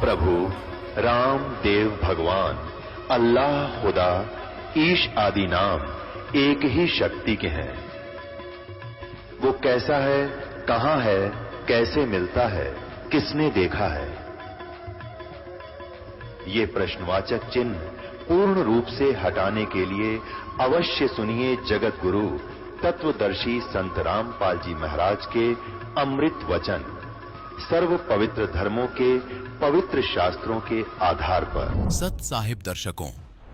प्रभु राम देव भगवान अल्लाह खुदा ईश आदि नाम एक ही शक्ति के हैं। वो कैसा है, कहां है, कैसे मिलता है, किसने देखा है? ये प्रश्नवाचक चिन्ह पूर्ण रूप से हटाने के लिए अवश्य सुनिए जगत गुरु तत्वदर्शी संत रामपाल जी महाराज के अमृत वचन, सर्व पवित्र धर्मों के पवित्र शास्त्रों के आधार पर। सत साहिब दर्शकों,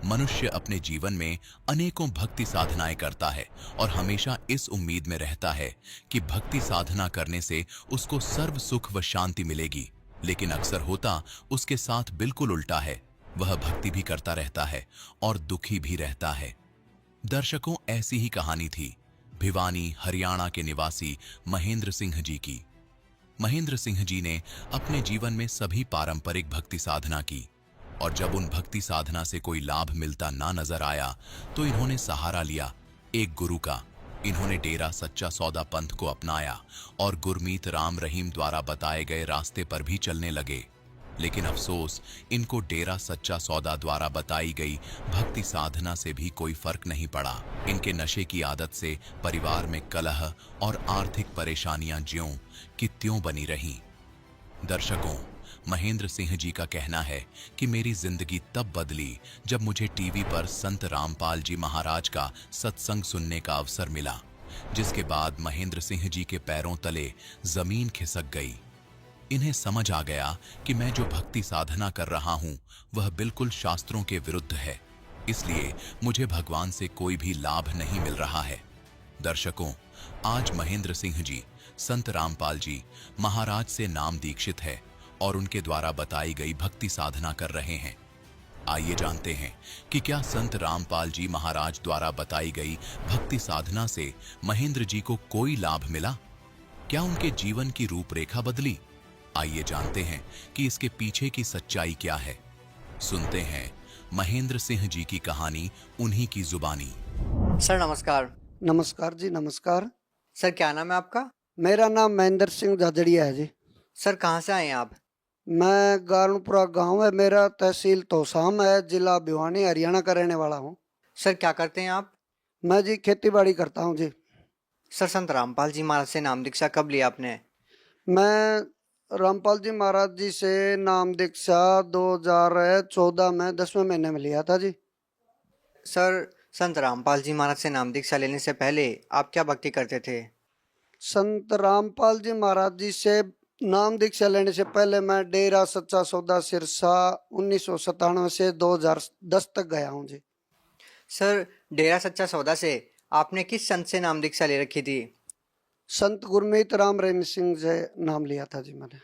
मनुष्य अपने जीवन में अनेकों भक्ति साधनाएं करता है और हमेशा इस उम्मीद में रहता है कि भक्ति साधना करने से उसको सर्व सुख व शांति मिलेगी, लेकिन अक्सर होता उसके साथ बिल्कुल उल्टा है। वह भक्ति भी करता रहता है और दुखी भी रहता है। दर्शकों, ऐसी ही कहानी थी भिवानी हरियाणा के निवासी महेंद्र सिंह जी की। महेंद्र सिंह जी ने अपने जीवन में सभी पारंपरिक भक्ति साधना की और जब उन भक्ति साधना से कोई लाभ मिलता ना नजर आया तो इन्होंने सहारा लिया एक गुरु का। इन्होंने डेरा सच्चा सौदा पंथ को अपनाया और गुरमीत राम रहीम द्वारा बताए गए रास्ते पर भी चलने लगे। लेकिन अफसोस, इनको डेरा सच्चा सौदा द्वारा बताई गई भक्ति साधना से भी कोई फर्क नहीं पड़ा। इनके नशे की आदत से परिवार में कलह और आर्थिक परेशानियां ज्यों की त्यों बनी रहीं। दर्शकों, महेंद्र सिंह जी का कहना है कि मेरी जिंदगी तब बदली जब मुझे टीवी पर संत रामपाल जी महाराज का सत्संग सुनने का अवसर मिला, जिसके बाद महेंद्र सिंह जी के पैरों तले जमीन खिसक गई। इन्हें समझ आ गया कि मैं जो भक्ति साधना कर रहा हूं वह बिल्कुल शास्त्रों के विरुद्ध है, इसलिए मुझे भगवान से कोई भी लाभ नहीं मिल रहा है। दर्शकों, आज महेंद्र सिंह जी संत रामपाल जी महाराज से नाम दीक्षित है और उनके द्वारा बताई गई भक्ति साधना कर रहे हैं। आइए जानते हैं कि क्या संत रामपाल जी महाराज द्वारा बताई गई भक्ति साधना से महेंद्र जी को कोई लाभ मिला? क्या उनके जीवन की रूपरेखा बदली? आइए जानते हैं कि इसके पीछे की सच्चाई क्या है। सुनते हैं महेंद्र सिंह जी की कहानी उन्हीं की जुबानी। सर नमस्कार। नमस्कार जी, नमस्कार। सर क्या नाम है आपका? मेरा नाम महेंद्र सिंह झाझड़िया है जी। सर कहाँ से आए हैं आप? मैं गारणपुरा गांव है मेरा, तहसील तोसाम है, जिला भिवानी हरियाणा का रहने वाला हूँ। सर क्या करते हैं आप? मैं जी खेती बाड़ी करता हूँ जी। सर संत रामपाल जी महाराज से नाम दीक्षा कब लिया आपने? मैं रामपाल जी महाराज जी से नाम दीक्षा 2014 में 10वें महीने में लिया था जी। सर संत रामपाल जी महाराज से नाम दीक्षा लेने से पहले आप क्या भक्ति करते थे? संत रामपाल जी महाराज जी से नाम दीक्षा लेने से पहले मैं डेरा सच्चा सौदा सिरसा 1997 से 2010 तक गया हूँ जी। सर डेरा सच्चा सौदा से आपने किस संत से नाम दीक्षा ले रखी थी? संत गुरमीत राम रहीम सिंह से नाम लिया था जी मैंने।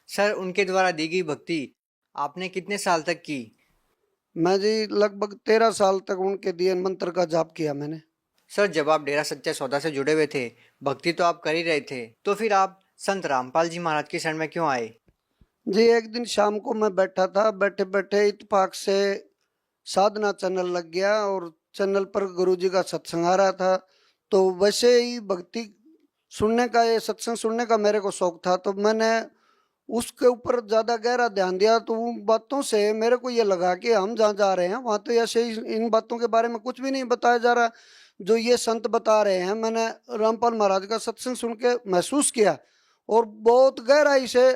सर उनके द्वारा दी गई भक्ति आपने कितने साल तक की? मैं जी लगभग 13 साल तक उनके दिए मंत्र का जाप किया मैंने। सर जब आप डेरा सच्चा सौदा से जुड़े हुए थे, भक्ति तो आप कर ही रहे थे, तो फिर आप संत रामपाल जी महाराज की शरण में क्यों आए? जी एक दिन शाम को मैं बैठा था, बैठे बैठे इत्तेफाक से साधना चैनल लग गया और चैनल पर गुरुजी का सत्संग आ रहा था। तो वैसे ही भक्ति सुनने का, ये सत्संग सुनने का मेरे को शौक था, तो मैंने उसके ऊपर ज़्यादा गहरा ध्यान दिया। तो उन बातों से मेरे को ये लगा कि हम जहाँ जा रहे हैं वहाँ तो ऐसे ही इन बातों के बारे में कुछ भी नहीं बताया जा रहा जो ये संत बता रहे हैं। मैंने रामपाल महाराज का सत्संग सुन के महसूस किया और बहुत गहराई से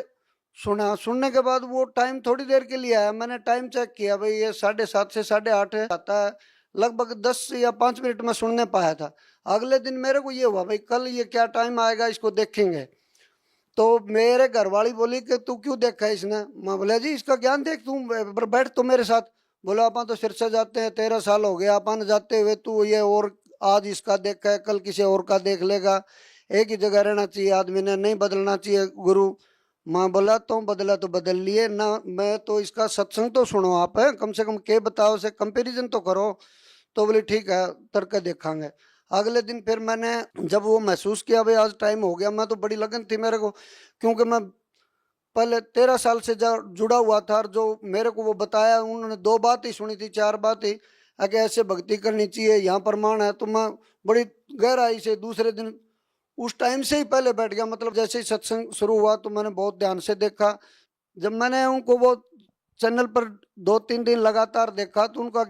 सुना। सुनने के बाद वो टाइम थोड़ी देर के लिए आया, मैंने टाइम चेक किया, भाई ये 7:30 से 8:30 आता है, लगभग 10 या 5 मिनट में सुनने पाया था। अगले दिन मेरे को ये हुआ भाई कल ये क्या टाइम आएगा, इसको देखेंगे। तो मेरे घरवाली बोली कि तू क्यों देखा है इसने? मैं बोला जी इसका ज्ञान देख, तू बैठ तो मेरे साथ। बोला अपन तो सिरसा जाते हैं, 13 साल हो गया अपन जाते हुए, तू ये और आज इसका देखा है कल किसी और का देख लेगा, एक ही जगह रहना चाहिए आदमी ने, नहीं बदलना चाहिए गुरु। मैं बोला तो बदला तो बदल लिए ना, मैं तो इसका सत्संग तो सुनो आप है, कम से कम के बताओ से कंपैरिजन तो करो। तो बोली ठीक है तर्क देखांगे। अगले दिन फिर मैंने जब वो महसूस किया भाई आज टाइम हो गया, मैं तो बड़ी लगन थी मेरे को, क्योंकि मैं पहले 13 साल से जुड़ा हुआ था और जो मेरे को वो बताया उन्होंने 2 बात ही सुनी थी, 4 बात ही कि ऐसे भक्ति करनी चाहिए, यहाँ प्रमाण है। तो मैं बड़ी गहराई से दूसरे दिन उस टाइम से ही पहले बैठ गया, मतलब जैसे ही सत्संग शुरू हुआ तो मैंने बहुत ध्यान से देखा, जब मैंने उनको वो चैनल पर 2-3 दिन लगातार देखा तो उनका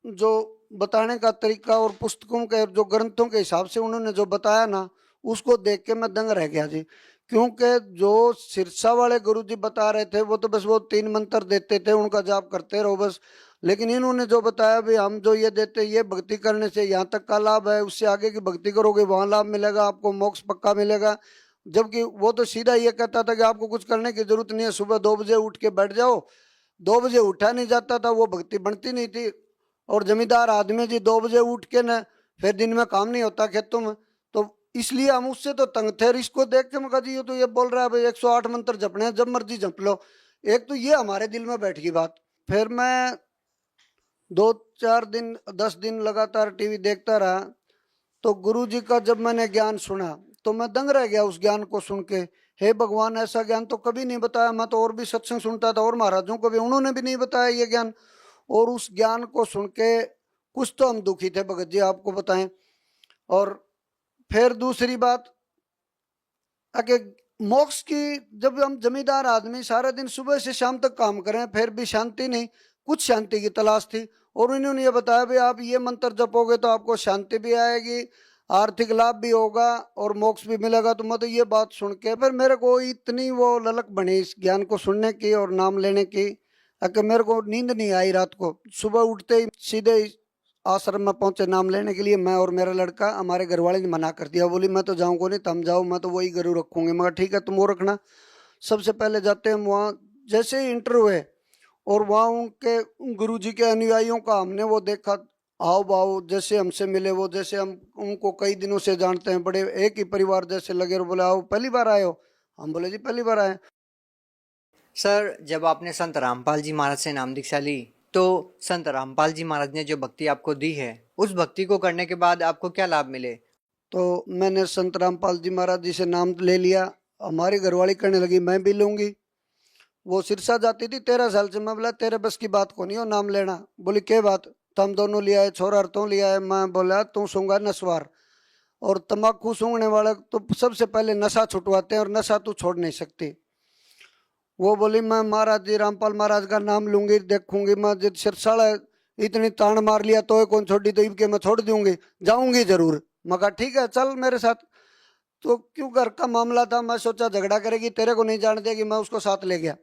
जो बताने का तरीका और पुस्तकों के जो ग्रंथों के हिसाब से उन्होंने जो बताया ना, उसको देख के मैं दंग रह गया जी। क्योंकि जो सिरसा वाले गुरुजी बता रहे थे वो तो बस वो 3 मंत्र देते थे, उनका जाप करते रहो बस। लेकिन इन्होंने जो बताया भी हम जो ये देते, ये भक्ति करने से यहाँ तक का लाभ है, उससे आगे की भक्ति करोगे वहां लाभ मिलेगा, आपको मोक्ष पक्का मिलेगा। जबकि वो तो सीधा ये कहता था कि आपको कुछ करने की जरूरत नहीं है, सुबह 2 बजे उठ के बैठ जाओ। 2 बजे उठा नहीं जाता था, वो भक्ति बनती नहीं थी। और जमींदार आदमी जी 2 बजे उठ के न फिर दिन में काम नहीं होता खेतों में, तो इसलिए हम उससे तो तंग थे। और इसको देख के मैं कहा जी ये तो ये बोल रहा है भाई 108 मंत्र जपने हैं, जब मर्जी जप लो। एक तो ये हमारे दिल में बैठ गई बात। फिर मैं 2-4 दिन 10 दिन लगातार टीवी देखता रहा, तो गुरु जी का जब मैंने ज्ञान सुना तो मैं दंग रह गया उस ज्ञान को सुन के। हे भगवान, ऐसा ज्ञान तो कभी नहीं बताया। मैं तो और भी सत्संग सुनता था और महाराजों को भी, उन्होंने भी नहीं बताया ये ज्ञान। और उस ज्ञान को सुन के कुछ तो हम दुखी थे भगत जी, आपको बताएं। और फिर दूसरी बात कि मोक्ष की, जब हम जमींदार आदमी सारा दिन सुबह से शाम तक काम करें फिर भी शांति नहीं, कुछ शांति की तलाश थी। और इन्होंने ये बताया भाई आप ये मंत्र जपोगे तो आपको शांति भी आएगी, आर्थिक लाभ भी होगा और मोक्ष भी मिलेगा। तो मैं तो ये बात सुन के फिर मेरे को इतनी वो ललक बनी इस ज्ञान को सुनने की और नाम लेने की कि मेरे को नींद नहीं आई रात को। सुबह उठते ही सीधे आश्रम में पहुंचे नाम लेने के लिए। मैं और मेरा लड़का, हमारे घर वाले ने मना कर दिया, बोली मैं तो जाऊंगा नहीं, तुम जाओ, मैं तो वही गुरु रखूंगी। मगर ठीक है तुम वो रखना। सबसे पहले जाते हम वहाँ, जैसे ही इंटर हुए और वहाँ उनके गुरु जी के अनुयायियों का हमने वो देखा हाव भाव, जैसे हमसे मिले वो, जैसे हम उनको कई दिनों से जानते हैं, बड़े एक ही परिवार जैसे लगे। और बोले आओ पहली बार आए हो? हम बोले जी पहली बार आए। सर, जब आपने संत रामपाल जी महाराज से नाम दीक्षा ली तो संत रामपाल जी महाराज ने जो भक्ति आपको दी है, उस भक्ति को करने के बाद आपको क्या लाभ मिले? तो मैंने संत रामपाल जी महाराज जी से नाम ले लिया। हमारी घरवाली कहने लगी मैं भी लूंगी। वो सिरसा जाती थी 13 साल से। मैं बोला तेरे बस की बात को नहीं हो नाम लेना। बोली क्या बात? तुम दोनों लिया है, छोरा तो लिया है। मैं बोला तू सूंगा नस्वार, और तम्बाकू सूंघने वाला तो सबसे पहले नशा छुटवाते हैं और नशा तू छोड़ नहीं सकती। वो बोली मैं महाराज जी रामपाल महाराज का नाम लूंगी, देखूंगी। मैं जब सिरसाला इतनी तान मार लिया तो कौन छोड़ी, तो इनके मैं छोड़ दूंगी, जाऊंगी जरूर। मैं कहा ठीक है चल मेरे साथ। तो क्यों घर का मामला था, मैं सोचा झगड़ा करेगी, तेरे को नहीं जाने देगी। मैं उसको साथ ले गया।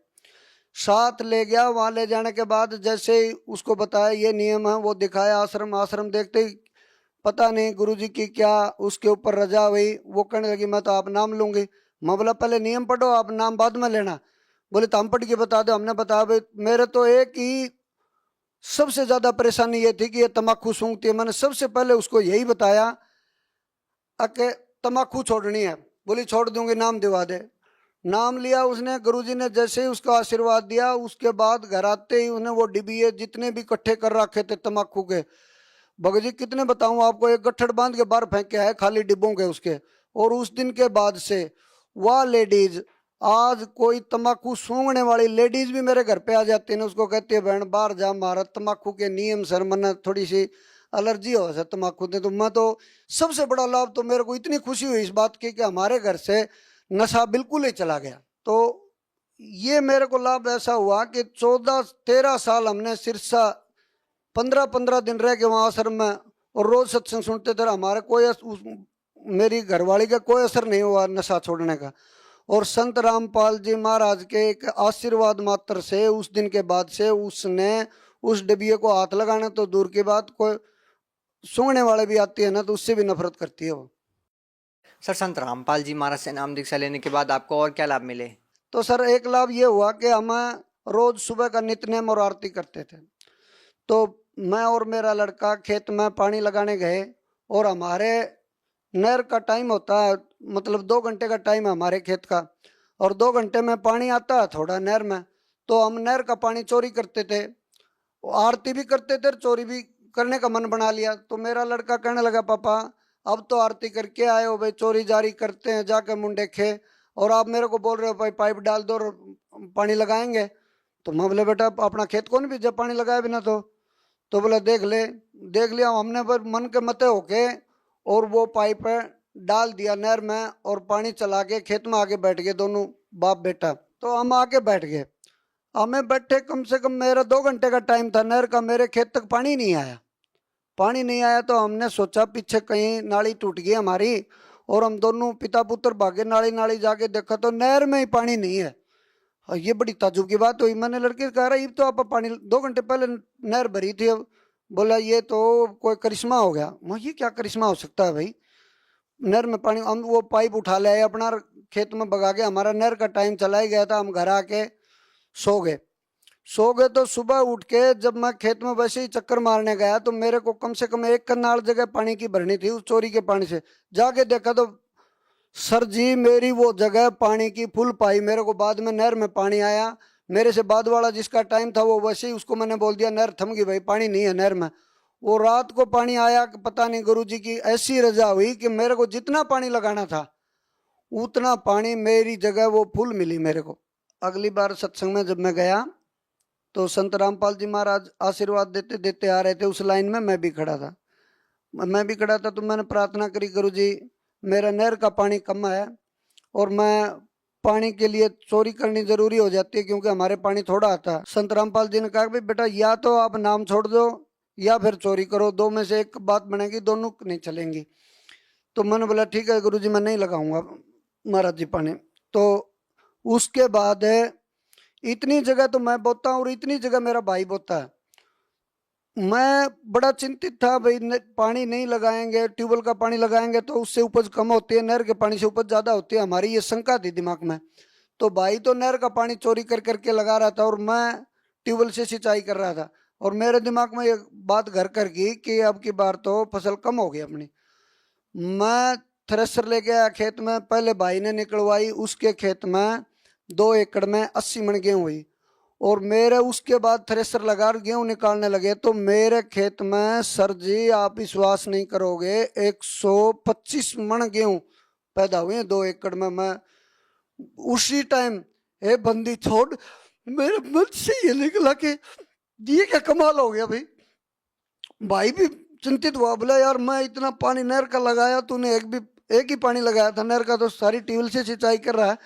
वहां ले जाने के बाद जैसे ही उसको बताया ये नियम है, वो दिखाया आश्रम। आश्रम देखते ही पता नहीं गुरुजी की क्या उसके ऊपर रजा हुई। वो कहने लगी मैं तो आप नाम लूंगी। मैं बोला पहले नियम पढ़ो, आप नाम बाद में लेना। बोले तो हम पढ़ के बता दो। हमने बताया भाई मेरे तो एक ही सबसे ज्यादा परेशानी ये थी कि ये तम्बाकू सूंघती है। मैंने सबसे पहले उसको यही बताया कि तम्बाकू छोड़नी है। बोली छोड़ दूंगी, नाम दिवा दे। नाम लिया उसने। गुरुजी ने जैसे ही उसका आशीर्वाद दिया, उसके बाद घर आते ही उसने वो डिबिये जितने भी इकट्ठे कर रखे थे तम्बाकू के, भगत जी कितने बताऊं आपको, एक गट्ठड़ बांध के बाहर फेंके है खाली डिब्बों के उसके। और उस दिन के बाद से वह लेडीज, आज कोई तम्बाकू सूंघने वाली लेडीज भी मेरे घर पे आ जाती है, उसको कहती है बहन बाहर जा, मारा तम्बाकू के नियम सर, मन थोड़ी सी एलर्जी हो सर तम्बाकू से। तो मैं तो सबसे बड़ा लाभ तो मेरे को इतनी खुशी हुई इस बात की कि हमारे घर से नशा बिल्कुल ही चला गया। तो ये मेरे को लाभ ऐसा हुआ कि 14-13 साल हमने सिरसा 15-15 दिन रह के वहाँ आश्रम में और रोज सत्संग सुनते थे। हमारे मेरी घरवाली का कोई असर नहीं हुआ नशा छोड़ने का। और संत रामपाल जी महाराज के एक आशीर्वाद मात्र से उस दिन के बाद से उसने उस डिबिये को हाथ लगाना तो दूर की बात, कोई सूंघने वाले भी आती है ना तो उससे भी नफरत करती है वो। सर, संत रामपाल जी महाराज से नाम दीक्षा लेने के बाद आपको और क्या लाभ मिले? तो सर एक लाभ ये हुआ कि हम रोज सुबह का नित्यनेम और आरती करते थे। तो मैं और मेरा लड़का खेत में पानी लगाने गए और हमारे नहर का टाइम होता है, मतलब 2 घंटे का टाइम है हमारे खेत का, और 2 घंटे में पानी आता है थोड़ा नहर में। तो हम नहर का पानी चोरी करते थे, आरती भी करते थे, चोरी भी करने का मन बना लिया। तो मेरा लड़का कहने लगा पापा अब तो आरती करके आए हो भाई, चोरी जारी करते हैं जाके मुंडे खे, और आप मेरे को बोल रहे हो भाई पाइप डाल दो और पानी लगाएंगे। तो मैं बोले बेटा अपना खेत कौन भी जब पानी लगाए बिना तो बोले देख लिया। हमने पर मन के मते होके और वो पाइप डाल दिया नहर में और पानी चला के खेत में आके बैठ गए दोनों बाप बेटा। तो हम आके बैठ गए हमें बैठे कम से कम मेरा 2 घंटे का टाइम था नहर का, मेरे खेत तक पानी नहीं आया। पानी नहीं आया तो हमने सोचा पीछे कहीं नाली टूट गई हमारी, और हम दोनों पिता पुत्र भागे नाली नाली जाके देखा तो नहर में ही पानी नहीं है। ये बड़ी ताज्जुब की बात हुई। मैंने लड़के से कहा रहा ये तो आप पानी 2 घंटे पहले नहर भरी थी। अब बोला ये तो कोई करिश्मा हो गया। मैं ये क्या करिश्मा हो सकता है भाई, नहर में पानी। हम वो पाइप उठा ले आए अपना खेत में बगा के, हमारा नहर का टाइम चला ही गया था। हम घर आके सो गए तो सुबह उठ के जब मैं खेत में वैसे ही चक्कर मारने गया तो मेरे को कम से कम 1 कनाल जगह पानी की भरनी थी उस चोरी के पानी से। जाके देखा तो सर जी मेरी वो जगह पानी की फुल पाई। मेरे को बाद में नहर में पानी आया, मेरे से बाद वाला जिसका टाइम था वो वैसे ही उसको मैंने बोल दिया नहर थम गई भाई, पानी नहीं है नहर में। वो रात को पानी आया कि पता नहीं गुरुजी की ऐसी रजा हुई कि मेरे को जितना पानी लगाना था उतना पानी मेरी जगह वो फुल मिली मेरे को। अगली बार सत्संग में जब मैं गया तो संत रामपाल जी महाराज आशीर्वाद देते देते आ रहे थे, उस लाइन में मैं भी खड़ा था। तो मैंने प्रार्थना करी गुरुजी मेरा नहर का पानी कम है और मैं पानी के लिए चोरी करनी जरूरी हो जाती है क्योंकि हमारे पानी थोड़ा आता है। संत रामपाल जी ने कहा भाई बेटा या तो आप नाम छोड़ दो या फिर चोरी करो, दो में से एक बात बनेगी, दोनों नहीं चलेंगी। तो मैंने बोला ठीक है गुरुजी मैं नहीं लगाऊंगा महाराज जी पानी। तो उसके बाद इतनी जगह तो मैं बोता हूँ और इतनी जगह मेरा भाई बोता है। मैं बड़ा चिंतित था भाई पानी नहीं लगाएंगे, ट्यूबवेल का पानी लगाएंगे तो उससे उपज कम होती है, नहर के पानी से उपज ज्यादा होती है, हमारी ये शंका थी दिमाग में। तो भाई तो नहर का पानी चोरी कर करके लगा रहा था और मैं ट्यूबवेल से सिंचाई कर रहा था। और मेरे दिमाग में ये बात घर कर गई कि अब की बार तो फसल कम हो गई अपनी। मैं थ्रेसर लेके आया खेत में, पहले भाई ने निकलवाई, उसके खेत में 2 एकड़ में 80 मन गेहूं हुई। और मेरे उसके बाद थ्रेसर लगा गेहूं निकालने लगे तो मेरे खेत में सर जी आप विश्वास नहीं करोगे 125 मन गेहूं पैदा हुए 2 एकड़ में। मैं उसी टाइम हे बंदी छोड़ मेरे मन से ये निकला कि ये क्या कमाल हो गया भाई। भाई भी चिंतित हुआ, बोला यार मैं इतना पानी नहर का लगाया, तूने एक ही पानी लगाया था नहर का, तो सारी ट्यूबवेल से सिंचाई कर रहा है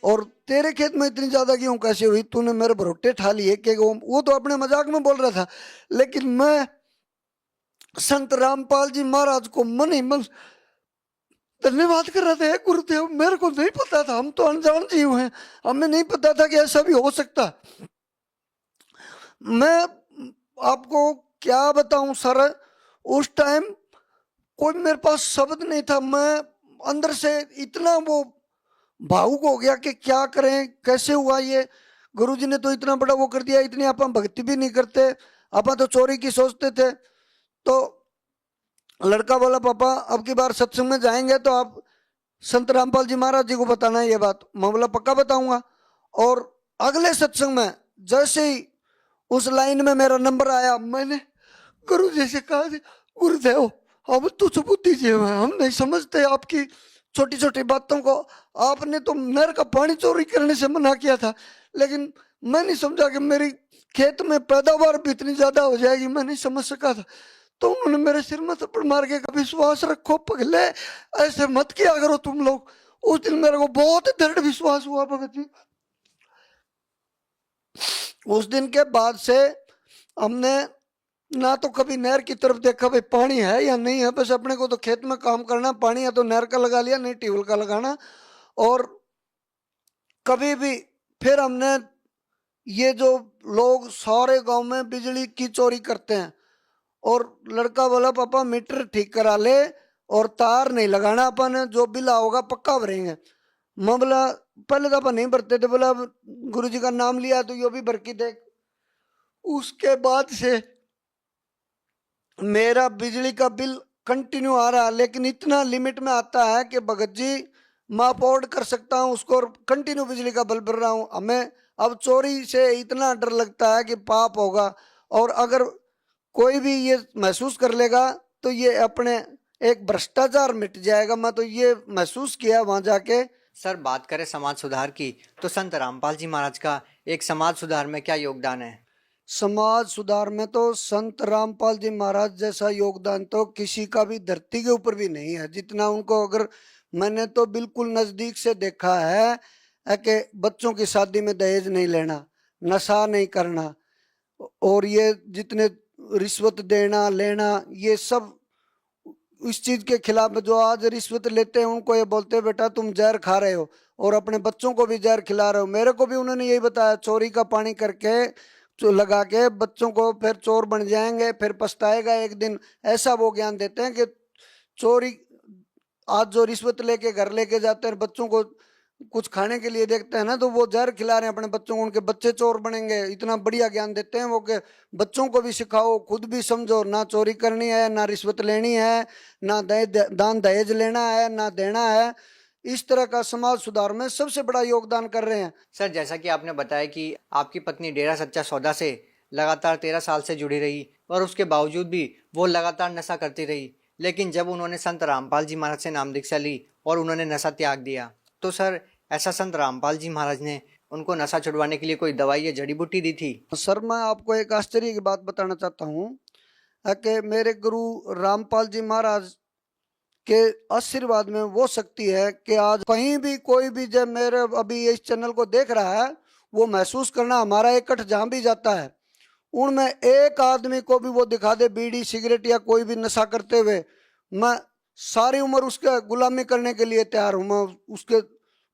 और तेरे खेत में इतनी ज्यादा गेहूं कैसे हुई, तूने मेरे भरोटे ठा लिए कि वो तो अपने मजाक में बोल रहा था। लेकिन मैं संत रामपाल जी महाराज को मन ही मन धन्यवाद कर रहा था। गुरुदेव मेरे को नहीं पता था, हम तो अनजान जीव हैं, हमें नहीं पता था कि ऐसा भी हो सकता। मैं आपको क्या बताऊं सर, उस टाइम कोई मेरे पास शब्द नहीं था। मैं अंदर से इतना वो भावुक हो गया कि क्या करें, कैसे हुआ ये। गुरुजी ने तो इतना बड़ा वो कर दिया, इतनी आप भक्ति भी नहीं करते, आप तो चोरी की सोचते थे। तो लड़का बोला पापा अब की बार सत्संग में जाएंगे तो आप संत रामपाल जी महाराज जी को बताना है ये बात। मैं बोला पक्का बताऊंगा। और अगले सत्संग में जैसे ही उस लाइन में मेरा नंबर आया, मैंने गुरु जी से कहा गुरुदेव हम तुझ बुद्धिजीव हैं, हम नहीं समझते आपकी छोटी छोटी बातों को। आपने तो नहर का पानी चोरी करने से मना किया था, लेकिन मैं नहीं समझा कि मेरी खेत में पैदावार भी इतनी ज्यादा हो जाएगी, मैं नहीं समझ सका था। तो उन्होंने मेरे सिर में थप्पड़ मार के कहा विश्वास रखो पगले, ऐसे मत किया करो तुम लोग। उस दिन मेरे को बहुत दृढ़ विश्वास हुआ भगत जी। उस दिन के बाद से हमने ना तो कभी नहर की तरफ देखा भाई पानी है या नहीं है, बस अपने को तो खेत में काम करना, पानी है तो नहर का लगा लिया, नहीं ट्यूबवेल का लगाना। और कभी भी फिर हमने ये जो लोग सारे गांव में बिजली की चोरी करते हैं, और लड़का बोला पापा मीटर ठीक करा ले और तार नहीं लगाना, अपन जो बिल होगा पक्का भरेंगे। मैं बोला पहले तो अपन नहीं भरते थे, बोला गुरु जी का नाम लिया तो यो भी भर के देख। उसके बाद से मेरा बिजली का बिल कंटिन्यू आ रहा है, लेकिन इतना लिमिट में आता है कि भगत जी मैं अफोर्ड कर सकता हूँ उसको, और कंटिन्यू बिजली का बिल भर रहा हूँ। हमें अब चोरी से इतना डर लगता है कि पाप होगा, और अगर कोई भी ये महसूस कर लेगा तो ये अपने एक भ्रष्टाचार मिट जाएगा। मैं तो ये महसूस किया वहां जाके। सर बात करें समाज सुधार की तो संत रामपाल जी महाराज का एक समाज सुधार में क्या योगदान है? समाज सुधार में तो संत रामपाल जी महाराज जैसा योगदान तो किसी का भी धरती के ऊपर भी नहीं है जितना उनको। अगर मैंने तो बिल्कुल नजदीक से देखा है कि बच्चों की शादी में दहेज नहीं लेना, नशा नहीं करना, और ये जितने रिश्वत देना लेना, ये सब इस चीज के खिलाफ में। जो आज रिश्वत लेते हैं उनको ये बोलते हैं बेटा तुम जहर खा रहे हो, और अपने बच्चों को भी जहर खिला रहे हो। मेरे को भी उन्होंने यही बताया, चोरी का पानी करके जो लगा के बच्चों को, फिर चोर बन जाएंगे, फिर पछताएगा एक दिन, ऐसा वो ज्ञान देते हैं कि चोरी, आज जो रिश्वत लेके घर लेके जाते हैं, बच्चों को कुछ खाने के लिए देखते हैं ना, तो वो जहर खिला रहे हैं अपने बच्चों को, उनके बच्चे चोर बनेंगे। इतना बढ़िया ज्ञान देते हैं वो कि बच्चों को भी सिखाओ, खुद भी समझो, ना चोरी करनी है, ना रिश्वत लेनी है, ना दान दहेज लेना है, ना देना है। इस तरह का समाज सुधार में सबसे बड़ा योगदान कर रहे हैं। सर, जैसा कि आपने बताया कि आपकी पत्नी डेरा सच्चा सौदा से लगातार 13 साल से जुड़ी रही, और उसके बावजूद भी वो लगातार नशा करती रही, लेकिन जब उन्होंने संत रामपाल जी महाराज से नाम दीक्षा ली और उन्होंने नशा त्याग दिया, तो सर ऐसा संत रामपाल जी महाराज ने उनको नशा छुड़वाने के लिए कोई दवाई या जड़ी बूटी दी थी? सर, मैं आपको एक आश्चर्य की बात बताना चाहता हूँ कि मेरे गुरु रामपाल जी महाराज के आशीर्वाद में वो शक्ति है कि आज कहीं भी कोई भी जब मेरे अभी इस चैनल को देख रहा है, वो महसूस करना, हमारा इकट्ठ जहाँ भी जाता है उनमें एक आदमी को भी वो दिखा दे बीड़ी सिगरेट या कोई भी नशा करते हुए, मैं सारी उम्र उसका गुलामी करने के लिए तैयार हूँ। मैं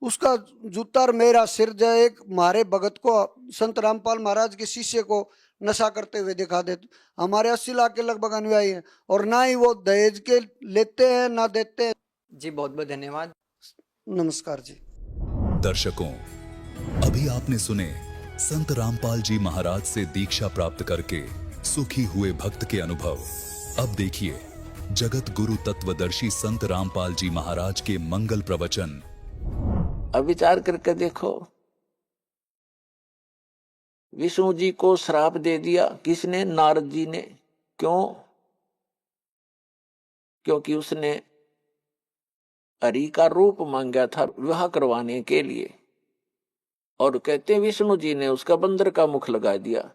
उसका जूता और मेरा सिर जो एक हमारे भगत को, संत रामपाल महाराज के शिष्य को नशा करते हुए दिखा दे। हमारे 80 लाख के लगभग अनुयायी हैं, और ना ही वो दहेज के लेते हैं ना देते हैं। जी बहुत बहुत धन्यवाद। नमस्कार जी। दर्शकों, अभी आपने सुने संत रामपाल जी महाराज से दीक्षा प्राप्त करके सुखी हुए भक्त के अनुभव। अब देखिए जगत गुरु तत्वदर्शी संत रामपाल जी महाराज के मंगल प्रवचन। अब विचार करके देखो, विष्णु जी को श्राप दे दिया किसने? नारद जी ने। क्यों? क्योंकि उसने हरि का रूप मांगा था विवाह करवाने के लिए, और कहते विष्णु जी ने उसका बंदर का मुख लगा दिया,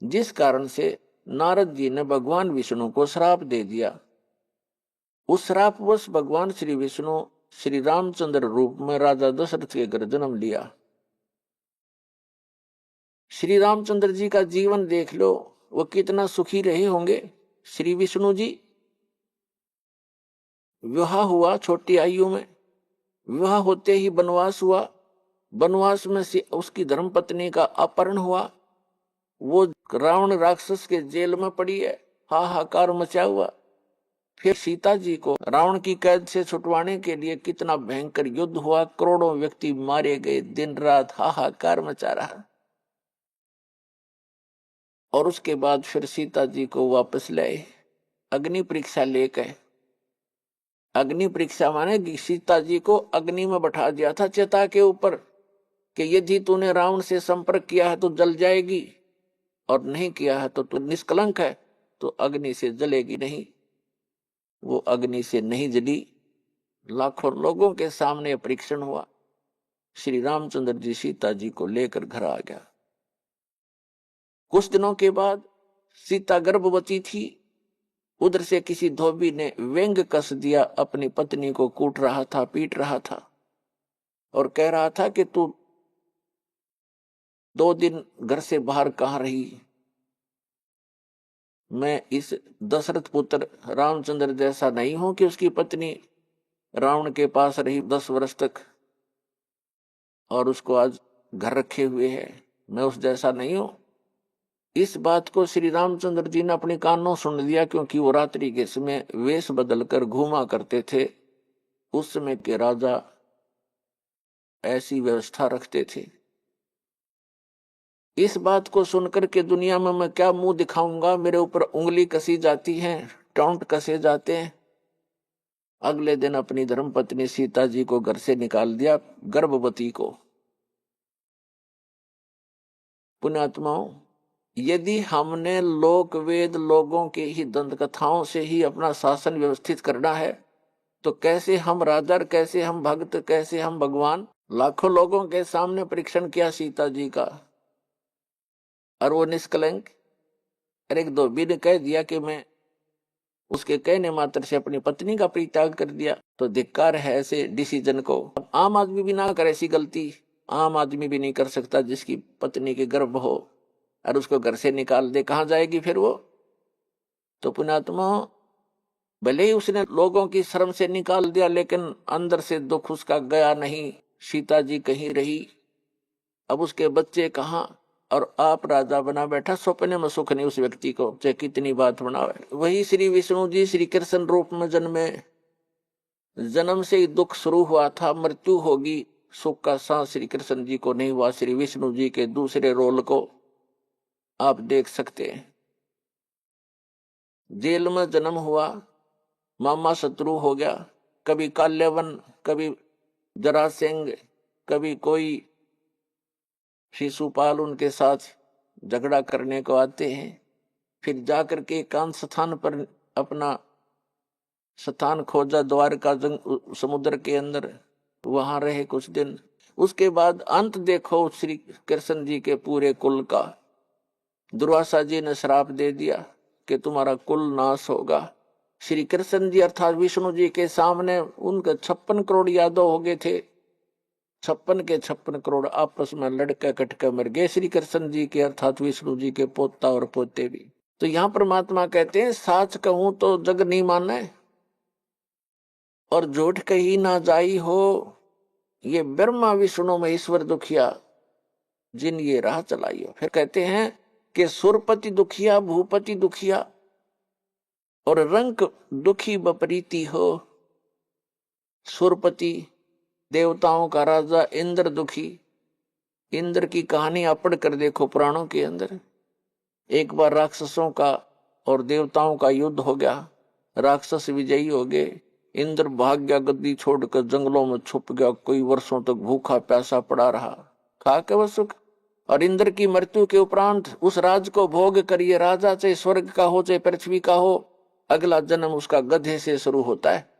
जिस कारण से नारद जी ने भगवान विष्णु को श्राप दे दिया। उस श्रापवश भगवान श्री विष्णु श्री रामचंद्र रूप में राजा दशरथ के घर जन्म लिया। श्री रामचंद्र जी का जीवन देख लो, वो कितना सुखी रहे होंगे। श्री विष्णु जी विवाह हुआ छोटी आयु में, विवाह होते ही वनवास हुआ, वनवास में से उसकी धर्मपत्नी का अपहरण हुआ, वो रावण राक्षस के जेल में पड़ी है, हाहाकार मचा हुआ। फिर सीता जी को रावण की कैद से छुटवाने के लिए कितना भयंकर युद्ध हुआ, करोड़ों व्यक्ति मारे गए, दिन रात हाहाकार मचा रहा। और उसके बाद फिर सीता जी को वापस लाए अग्नि परीक्षा लेकर। अग्नि परीक्षा माने कि सीता जी को अग्नि में बैठा दिया था चिता के ऊपर, कि यदि तूने रावण से संपर्क किया है तो जल जाएगी, और नहीं किया है तो तू निष्कलंक है, तो अग्नि से जलेगी नहीं। वो अग्नि से नहीं जली। लाखों लोगों के सामने परीक्षण हुआ। श्री रामचंद्र जी सीता जी को लेकर घर आ गया। कुछ दिनों के बाद सीता गर्भवती थी। उधर से किसी धोबी ने व्यंग कस दिया, अपनी पत्नी को कूट रहा था, पीट रहा था, और कह रहा था कि तू 2 दिन घर से बाहर कहाँ रही? मैं इस दशरथ पुत्र रामचंद्र जैसा नहीं हूं कि उसकी पत्नी रावण के पास रही 10 वर्ष तक और उसको आज घर रखे हुए है। मैं उस जैसा नहीं हूं। इस बात को श्री रामचंद्र जी ने अपने कानों सुन लिया, क्योंकि वो रात्रि के समय वेश बदलकर घूमा करते थे। उस समय के राजा ऐसी व्यवस्था रखते थे। इस बात को सुनकर के दुनिया में मैं क्या मुंह दिखाऊंगा, मेरे ऊपर उंगली कसी जाती है, टॉन्ट कसे जाते हैं। अगले दिन अपनी धर्मपत्नी सीता जी को घर से निकाल दिया, गर्भवती को। पुण्यात्माओं, यदि हमने लोक वेद लोगों के ही दंत कथाओं से ही अपना शासन व्यवस्थित करना है, तो कैसे हम राजा, कैसे हम भक्त, कैसे हम भगवान? लाखों लोगों के सामने परीक्षण किया सीता जी का, और वो निष्कलंक। एक धोबी ने कह दिया कि मैं उसके कहने मात्र से अपनी पत्नी का परित्याग कर दिया, तो धिक्कार है ऐसे डिसीजन को। आम आदमी भी ना करे ऐसी गलती। आम आदमी भी नहीं कर सकता, जिसकी पत्नी के गर्भ हो और उसको घर से निकाल दे, कहाँ जाएगी फिर वो? तो पुण्यात्मा, भले ही उसने लोगों की शर्म से निकाल दिया, लेकिन अंदर से दुख उसका गया नहीं। सीता जी कहीं रही, अब उसके बच्चे कहाँ, और आप राजा बना बैठा, सपने में सुख नहीं उस व्यक्ति को, चाहे कितनी बात बनावे। वही श्री विष्णु जी श्री कृष्ण रूप में जन्मे, जन्म से ही दुख शुरू हुआ था, मृत्यु होगी, सुख का सांस श्री कृष्ण जी को नहीं हुआ। श्री विष्णु जी के दूसरे रोल को आप देख सकते हैं। जेल में जन्म हुआ, मामा शत्रु हो गया, कभी काल्यवन, कभी जरासेंग, कभी कोई शिशुपाल उनके साथ झगड़ा करने को आते हैं। फिर जाकर के एकांत स्थान पर अपना स्थान खोजा, द्वारका समुद्र के अंदर, वहां रहे कुछ दिन। उसके बाद अंत देखो श्री कृष्ण जी के पूरे कुल का। दुर्वासा जी ने श्राप दे दिया कि तुम्हारा कुल नाश होगा। श्री कृष्ण जी अर्थात विष्णु जी के सामने उनके 56 करोड़ यादव हो गए थे, 56 के 56 करोड़ आपस में लड़के कटके मर गए, श्री कृष्ण जी के अर्थात विष्णु जी के पोता और पोते भी। तो यहाँ परमात्मा कहते हैं, साच कहूं तो जग नहीं माने और झूठ कही ना जाई हो, ये ब्रह्मा विष्णु महेश्वर दुखिया जिन ये राह चलाई हो। फिर कहते हैं कि सुरपति दुखिया, भूपति दुखिया और रंक दुखी बपरीती हो। सुरपति देवताओं का राजा, इंद्र दुखी। इंद्र की कहानी आप पढ़ कर देखो पुराणों के अंदर। एक बार राक्षसों का और देवताओं का युद्ध हो गया, राक्षस विजयी हो गए, इंद्र भाग गया, गद्दी छोड़कर जंगलों में छुप गया, कई वर्षों तक भूखा प्यासा पड़ा रहा, खा के वह सुख। और इंद्र की मृत्यु के उपरांत उस राज को भोग कर ये राजा, चाहे स्वर्ग का हो चाहे पृथ्वी का हो, अगला जन्म उसका गधे से शुरू होता है।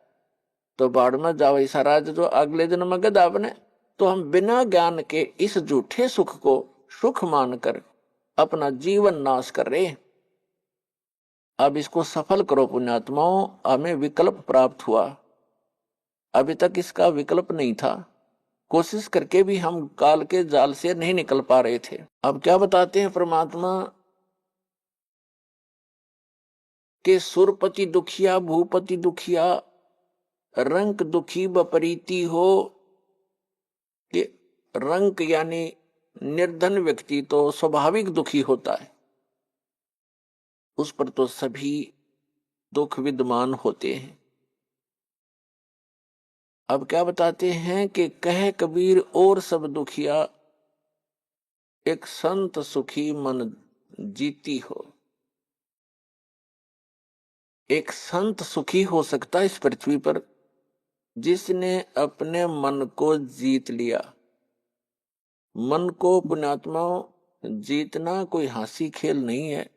तो बाढ़ में जाओ ऐसा राज जो अगले जन्म में गधा बने। तो हम बिना ज्ञान के इस झूठे सुख को सुख मानकर अपना जीवन नाश कर रहे हैं। अब इसको सफल करो पुण्यात्माओं। हमें विकल्प प्राप्त हुआ, अभी तक इसका विकल्प नहीं था, कोशिश करके भी हम काल के जाल से नहीं निकल पा रहे थे। अब क्या बताते हैं परमात्मा के सुरपति दुखिया, भूपति दुखिया, रंक दुखी बपरीती हो। कि रंक यानी निर्धन व्यक्ति तो स्वाभाविक दुखी होता है, उस पर तो सभी दुख विद्यमान होते हैं। अब क्या बताते हैं कि कह कबीर और सब दुखिया, एक संत सुखी मन जीती हो। एक संत सुखी हो सकता है इस पृथ्वी पर जिसने अपने मन को जीत लिया। मन को पुण्यात्माओं जीतना कोई हंसी खेल नहीं है।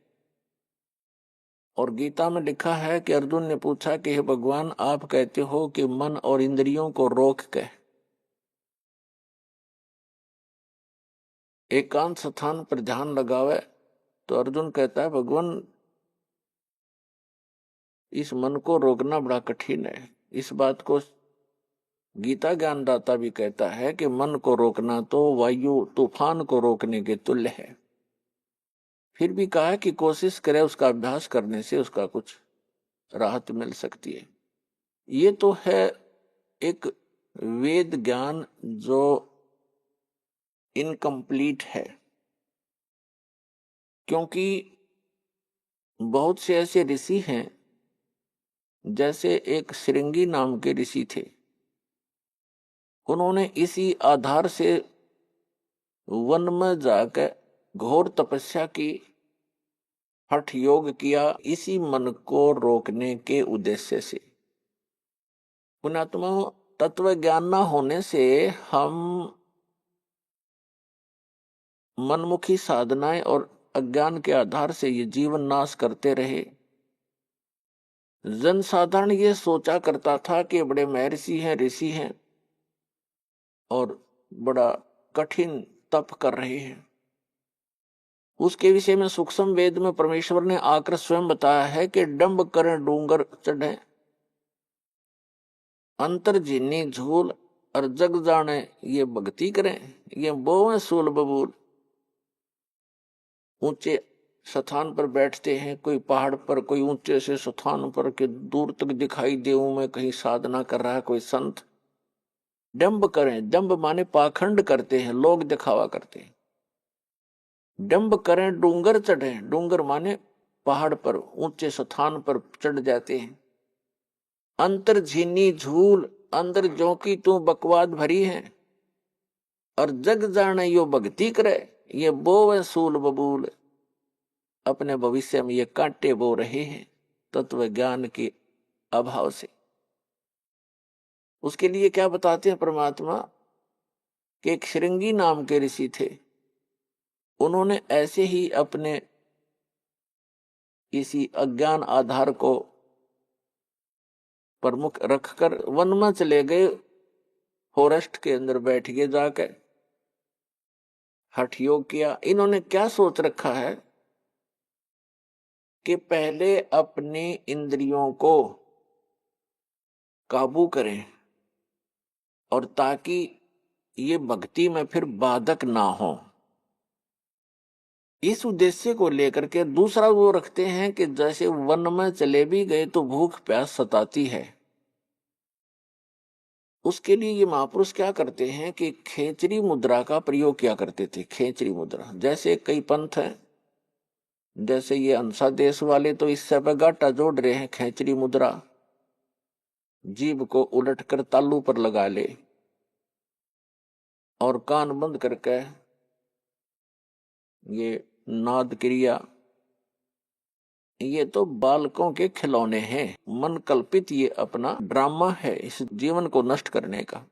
और गीता में लिखा है कि अर्जुन ने पूछा कि हे भगवान, आप कहते हो कि मन और इंद्रियों को रोक के एकांत स्थान पर ध्यान लगावे। तो अर्जुन कहता है भगवान, इस मन को रोकना बड़ा कठिन है। इस बात को गीता ज्ञानदाता भी कहता है कि मन को रोकना तो वायु तूफान को रोकने के तुल्य है। फिर भी कहा है कि कोशिश करे, उसका अभ्यास करने से उसका कुछ राहत मिल सकती है। ये तो है एक वेद ज्ञान जो इनकम्प्लीट है, क्योंकि बहुत से ऐसे ऋषि हैं, जैसे एक श्रृंगी नाम के ऋषि थे। उन्होंने इसी आधार से वन में जाकर घोर तपस्या की, हठ योग किया, इसी मन को रोकने के उद्देश्य से। पुण्यात्मा, तत्व ज्ञान न होने से हम मनमुखी साधनाएं और अज्ञान के आधार से ये जीवन नाश करते रहे। जनसाधारण ये सोचा करता था कि बड़े महर्षि हैं, ऋषि हैं और बड़ा कठिन तप कर रहे हैं। उसके विषय में सूक्ष्म वेद में परमेश्वर ने आकर स्वयं बताया है कि डंब करें डूंगर चढ़े, अंतर झीनी झूल और जग जाने ये भक्ति करें, ये बोवें सूल बबूल। ऊंचे स्थान पर बैठते हैं, कोई पहाड़ पर, कोई ऊंचे से स्थान पर के दूर तक दिखाई दे मैं कहीं साधना कर रहा है कोई संत। डंब करें, डंब माने पाखंड करते हैं, लोग दिखावा करते हैं। डंब करें, डूंगर चढ़े, डूंगर माने पहाड़ पर ऊंचे स्थान पर चढ़ जाते हैं। अंतर झीनी झूल, अंदर जो की तू बकवाद भरी है, और जग जाने यो भक्ति करे, ये बोवे सूल बबूल। अपने भविष्य में ये कांटे बो रहे हैं तत्व ज्ञान के अभाव से। उसके लिए क्या बताते हैं परमात्मा कि एक श्रृंगी नाम के ऋषि थे, उन्होंने ऐसे ही अपने इसी अज्ञान आधार को प्रमुख रखकर वन में चले गए, फॉरेस्ट के अंदर बैठ गए जाकर हठ योग किया। इन्होंने क्या सोच रखा है कि पहले अपनी इंद्रियों को काबू करें, और ताकि ये भक्ति में फिर बाधक ना हो। इस उद्देश्य को लेकर के दूसरा वो रखते हैं कि जैसे वन में चले भी गए तो भूख प्यास सताती है, उसके लिए ये महापुरुष क्या करते हैं कि खेचरी मुद्रा का प्रयोग किया करते थे। खेचरी मुद्रा, जैसे कई पंथ हैं, जैसे ये अंसा देश वाले तो इससे पे गाटा जोड़ रहे हैं। खेचरी मुद्रा, जीभ को उलट कर तालू पर लगा ले और कान बंद करके ये नाद क्रिया, ये तो बालकों के खिलौने हैं, मन कल्पित ये अपना ड्रामा है इस जीवन को नष्ट करने का।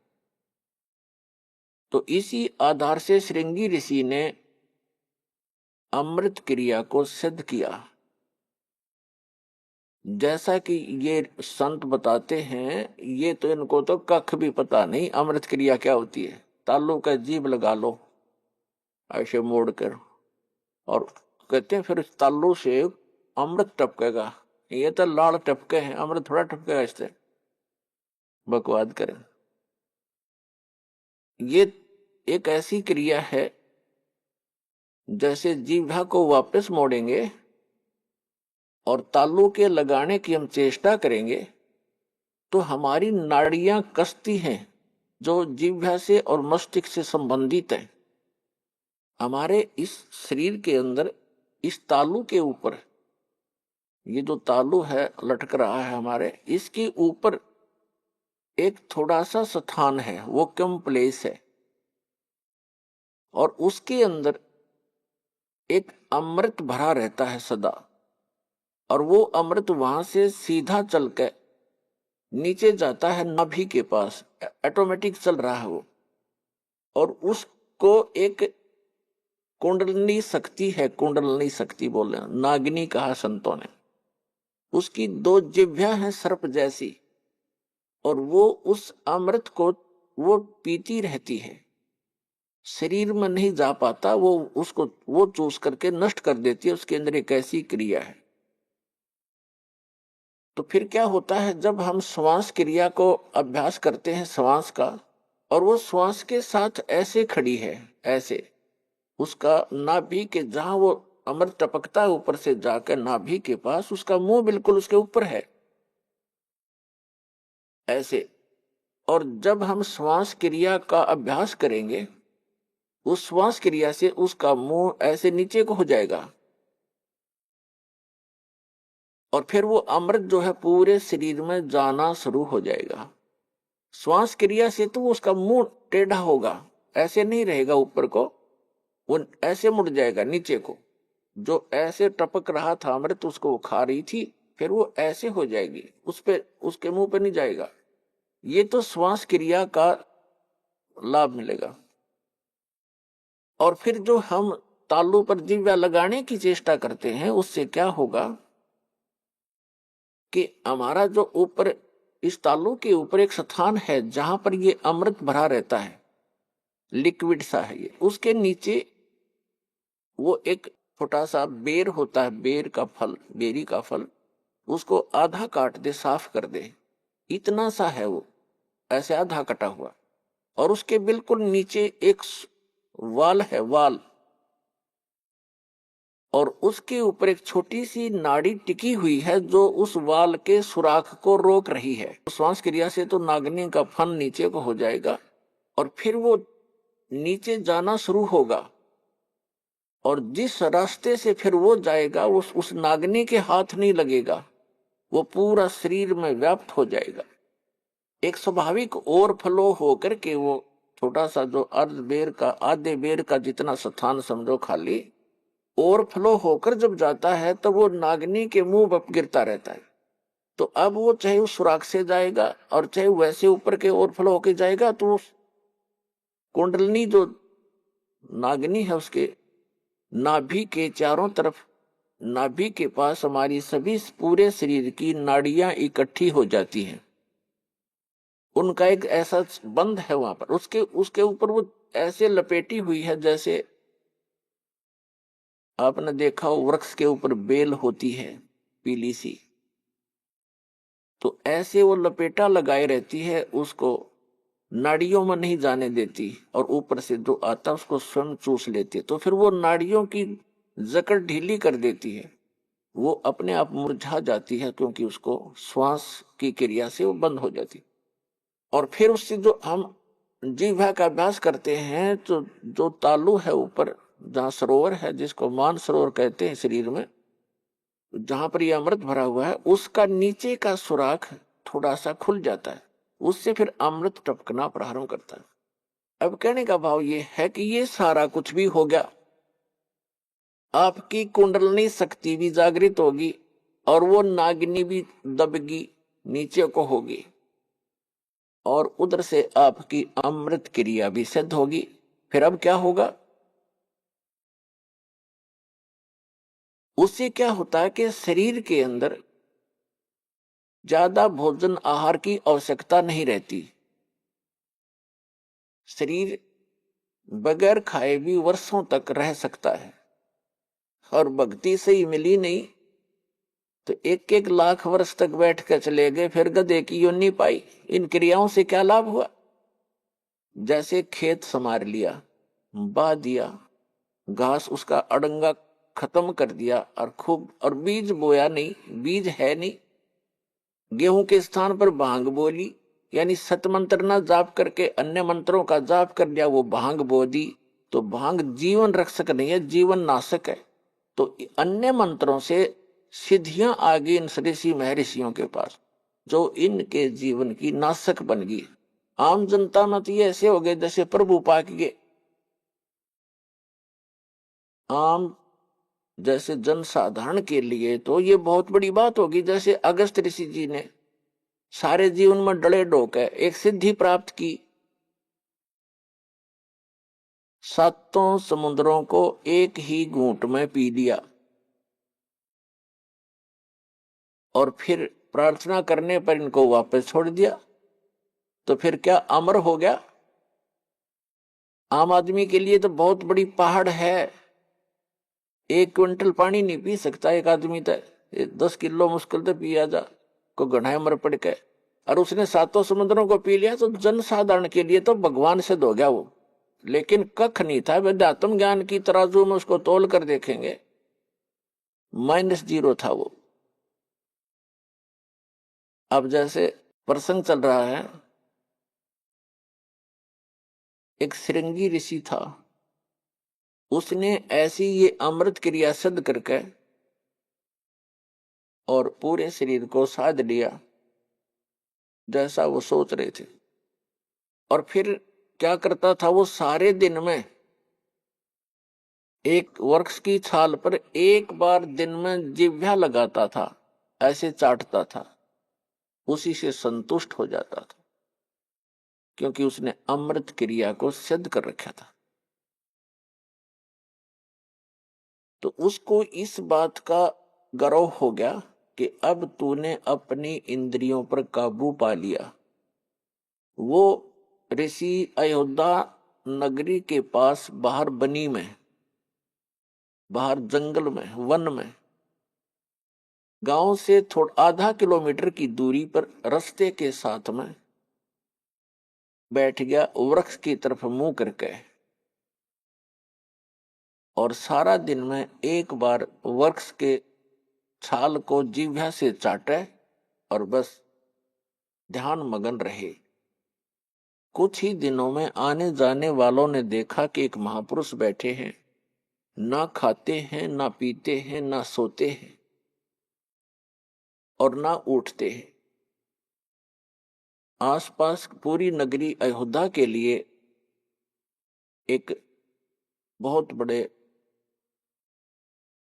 तो इसी आधार से श्रृंगी ऋषि ने अमृत क्रिया को सिद्ध किया। जैसा कि ये संत बताते हैं, ये तो इनको तो कख भी पता नहीं अमृत क्रिया क्या होती है। तालू का जीभ लगा लो ऐसे मोड़ कर, और कहते हैं फिर इस तालू से अमृत टपकेगा। ये तो लाल टपके हैं, अमृत थोड़ा टपकेगा इससे। बकवाद करें। ये एक ऐसी क्रिया है जैसे जीभा को वापस मोड़ेंगे और तालू के लगाने की हम चेष्टा करेंगे तो हमारी नाड़ियां कसती हैं जो जीभा से और मस्तिष्क से संबंधित है। हमारे इस शरीर के अंदर इस तालू के ऊपर, ये जो तालू है लटक रहा है हमारे, इसके ऊपर एक थोड़ा सा स्थान है, वो कम प्लेस है, और उसके अंदर एक अमृत भरा रहता है सदा, और वो अमृत वहां से सीधा चल के नीचे जाता है नाभि के पास, ऑटोमेटिक चल रहा है वो। और उसको एक कुंडलनी शक्ति है, कुंडलनी शक्ति बोले, नागिनी कहा संतों ने। उसकी 2 जिह्वा हैं सर्प जैसी, और वो उस अमृत को वो पीती रहती है, शरीर में नहीं जा पाता, वो उसको वो चूस करके नष्ट कर देती है। उसके अंदर एक ऐसी क्रिया है। तो फिर क्या होता है, जब हम श्वास क्रिया को अभ्यास करते हैं श्वास का, और वो श्वास के साथ ऐसे खड़ी है, ऐसे उसका नाभि के जहां वो अमृत टपकता है ऊपर से जाकर नाभि के पास, उसका मुंह बिल्कुल उसके ऊपर है ऐसे। और जब हम श्वास क्रिया का अभ्यास करेंगे, उस श्वास क्रिया से उसका मुंह ऐसे नीचे को हो जाएगा, और फिर वो अमृत जो है पूरे शरीर में जाना शुरू हो जाएगा। श्वास क्रिया से तो उसका मुंह टेढ़ा होगा, ऐसे नहीं रहेगा ऊपर को, वो ऐसे मुड़ जाएगा नीचे को। जो ऐसे टपक रहा था अमृत, उसको वो खा रही थी, फिर वो ऐसे हो जाएगी, उस पे उसके मुंह पे नहीं जाएगा। ये तो श्वास क्रिया का लाभ मिलेगा। और फिर जो हम तालू पर जिह्वा लगाने की चेष्टा करते हैं, उससे क्या होगा कि हमारा जो ऊपर इस तालू के ऊपर एक स्थान है जहां पर ये अमृत भरा रहता है, लिक्विड सा है ये, उसके नीचे वो एक छोटा सा बेर होता है, बेर का फल, बेरी का फल, उसको आधा काट दे, साफ कर दे, इतना सा है वो, ऐसे आधा कटा हुआ, और उसके बिल्कुल नीचे एक वाल है, वाल, और उसके ऊपर एक छोटी सी नाड़ी टिकी हुई है जो उस वाल के सुराख को रोक रही है। श्वास क्रिया से तो नागनी का फन नीचे को हो जाएगा और फिर वो नीचे जाना शुरू होगा, और जिस रास्ते से फिर वो जाएगा उस नागनी के हाथ नहीं लगेगा, वो पूरा शरीर में व्याप्त हो जाएगा। एक स्वाभाविक ओवरफ्लो होकर के वो छोटा सा जो अर्ध बेर का, आधे बेर का जितना स्थान समझो खाली, ओवरफ्लो होकर जब जाता है तो वो नागनी के मुंह पर गिरता रहता है। तो अब वो चाहे उस सुराख से जाएगा और चाहे वैसे ऊपर के ओवरफ्लो होकर जाएगा, तो उस कुंडलनी जो नागनी है उसके नाभि के चारों तरफ, नाभि के पास हमारी सभी पूरे शरीर की नाड़ियां इकट्ठी हो जाती हैं। उनका एक ऐसा बंध है वहां पर, उसके ऊपर वो ऐसे लपेटी हुई है जैसे आपने देखा हो वृक्ष के ऊपर बेल होती है पीली सी, तो ऐसे वो लपेटा लगाए रहती है, उसको नाड़ियों में नहीं जाने देती और ऊपर से जो आता उसको स्वयं चूस लेती है। तो फिर वो नाड़ियों की जकड़ ढीली कर देती है, वो अपने आप मुरझा जाती है क्योंकि उसको श्वास की क्रिया से वो बंद हो जाती। और फिर उससे जो हम जीवा का अभ्यास करते हैं, तो जो तालु है ऊपर जहाँ सरोवर है, जिसको मान सरोवर कहते हैं शरीर में, जहां पर यह अमृत भरा हुआ है, उसका नीचे का सुराख थोड़ा सा खुल जाता है, उससे फिर अमृत टपकना प्रारंभ करता है। अब कहने का भाव ये है कि ये सारा कुछ भी हो गया, आपकी कुंडलनी शक्ति भी जागृत होगी और वो नागिनी भी दबगी नीचे को होगी, और उधर से आपकी अमृत क्रिया भी सिद्ध होगी। फिर अब क्या होगा, उससे क्या होता है कि शरीर के अंदर ज्यादा भोजन आहार की आवश्यकता नहीं रहती। शरीर बगैर खाए भी वर्षों तक रह सकता है, और भक्ति से ही मिली नहीं तो 1-1 लाख वर्ष तक बैठ कर चले गए, फिर गधे की योनि पाई। इन क्रियाओं से क्या लाभ हुआ, जैसे खेत संवार लिया, बा दिया, घास उसका अड़ंगा खत्म कर दिया और खूब, और बीज बोया नहीं, बीज है नहीं, गेहूं के स्थान पर भांग बोली, यानी सत मंत्र ना जाप करके अन्य मंत्रों का जाप कर लिया, वो भांग बो दी। तो भांग जीवन रक्षक नहीं है, जीवन नाशक है। तो अन्य मंत्रों से सिद्धियां आ गई इन ऋषि महर्षियों के पास, जो इनके जीवन की नाशक बन गई। आम जनता में तो ये ऐसे हो गए जैसे प्रभु पाक के, आम जैसे जनसाधारण के लिए तो ये बहुत बड़ी बात होगी। जैसे अगस्त ऋषि जी ने सारे जीवन में डले डोक है एक सिद्धि प्राप्त की, 7 समुद्रों को एक ही घूंट में पी लिया, और फिर प्रार्थना करने पर इनको वापस छोड़ दिया। तो फिर क्या अमर हो गया। आम आदमी के लिए तो बहुत बड़ी पहाड़ है, 1 क्विंटल पानी नहीं पी सकता एक आदमी, तो 10 किलो मुश्किल से पिया जा को घना मर पड़ के, और उसने 7 समुद्रों को पी लिया। तो जनसाधारण के लिए तो भगवान सिद्ध हो गया वो, लेकिन कख नहीं था। वेदात्म ज्ञान की तराजू में उसको तोल कर देखेंगे, -0 था वो। अब जैसे प्रसंग चल रहा है, एक श्रृंगी ऋषि था, उसने ऐसी ये अमृत क्रिया सिद्ध करके और पूरे शरीर को साध लिया जैसा वो सोच रहे थे। और फिर क्या करता था, वो सारे दिन में एक वृक्ष की छाल पर एक बार दिन में जिह्वा लगाता था, ऐसे चाटता था, उसी से संतुष्ट हो जाता था, क्योंकि उसने अमृत क्रिया को सिद्ध कर रखा था। तो उसको इस बात का गर्व हो गया कि अब तूने अपनी इंद्रियों पर काबू पा लिया। वो ऋषि अयोध्या नगरी के पास बाहर बनी में, बाहर जंगल में, वन में, गांव से थोड़ा आधा किलोमीटर की दूरी पर रास्ते के साथ में बैठ गया वृक्ष की तरफ मुंह करके, और सारा दिन में एक बार वृक्ष के छाल को जिह्वा से चाटे और बस ध्यान मगन रहे। कुछ ही दिनों में आने जाने वालों ने देखा कि एक महापुरुष बैठे हैं, ना खाते हैं, ना पीते हैं, ना सोते हैं और ना उठते हैं। आसपास पूरी नगरी अयोध्या के लिए एक बहुत बड़े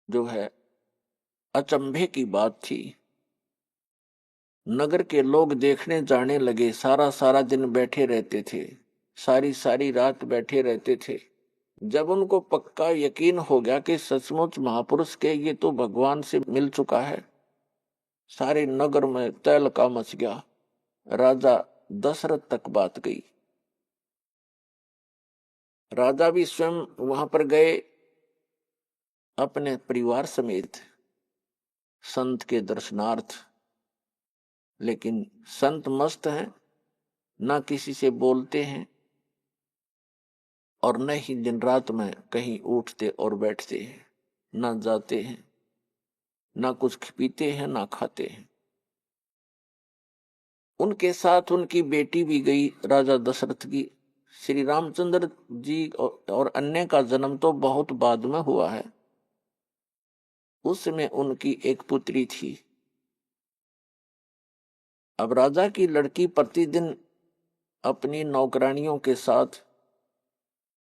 जो है अचंभे की बात थी। नगर के लोग देखने जाने लगे, सारा सारा दिन बैठे रहते थे, सारी सारी रात बैठे रहते थे। जब उनको पक्का यकीन हो गया कि सचमुच महापुरुष के ये तो भगवान से मिल चुका है, सारे नगर में तहलका मच गया। राजा दशरथ तक बात गई। राजा भी स्वयं वहां पर गए अपने परिवार समेत संत के दर्शनार्थ, लेकिन संत मस्त हैं, ना किसी से बोलते हैं और न ही दिन रात में कहीं उठते और बैठते हैं, ना जाते हैं, ना कुछ पीते हैं, ना खाते हैं। उनके साथ उनकी बेटी भी गई राजा दशरथ की। श्री रामचंद्र जी और अन्य का जन्म तो बहुत बाद में हुआ है। उसमें उनकी एक पुत्री थी। अब राजा की लड़की प्रतिदिन अपनी नौकरानियों के साथ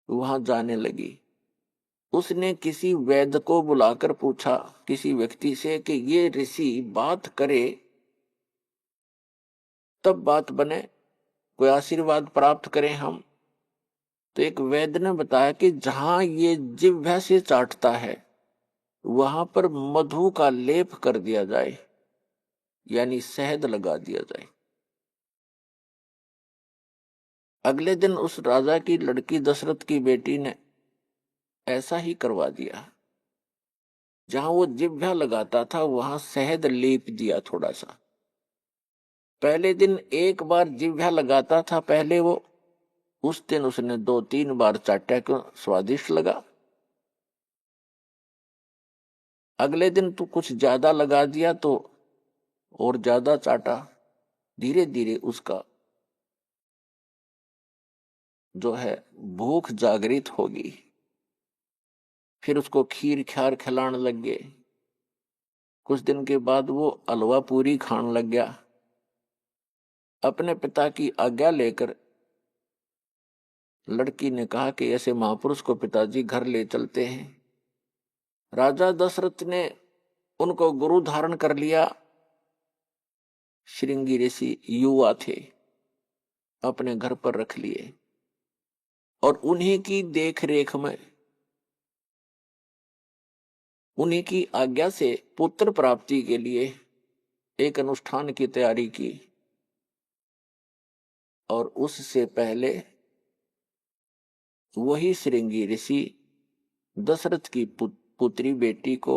वहां जाने लगी। उसने किसी वैद्य को बुलाकर पूछा किसी व्यक्ति से कि ये ऋषि बात करे तब बात बने, कोई आशीर्वाद प्राप्त करें हम। तो एक वैद्य ने बताया कि जहां ये जिह्वा से चाटता है वहां पर मधु का लेप कर दिया जाए, यानी शहद लगा दिया जाए। अगले दिन उस राजा की लड़की दशरथ की बेटी ने ऐसा ही करवा दिया। जहां वो जिह्वा लगाता था वहां शहद लेप दिया थोड़ा सा। पहले दिन एक बार जिह्वा लगाता था, पहले वो, उस दिन उसने 2-3 बार चाटा, क्यों स्वादिष्ट लगा। अगले दिन तो कुछ ज्यादा लगा दिया तो और ज्यादा चाटा। धीरे धीरे उसका जो है भूख जागृत होगी। फिर उसको खीर ख्यार खिलाने लग गए। कुछ दिन के बाद वो हलवा पूरी खाने लग गया। अपने पिता की आज्ञा लेकर लड़की ने कहा कि ऐसे महापुरुष को पिताजी घर ले चलते हैं। राजा दशरथ ने उनको गुरु धारण कर लिया। श्रृंगी ऋषि युवा थे, अपने घर पर रख लिए और उन्हीं की देख रेख में, उन्हीं की आज्ञा से पुत्र प्राप्ति के लिए एक अनुष्ठान की तैयारी की। और उससे पहले वही श्रृंगी ऋषि दशरथ की पुत्री बेटी को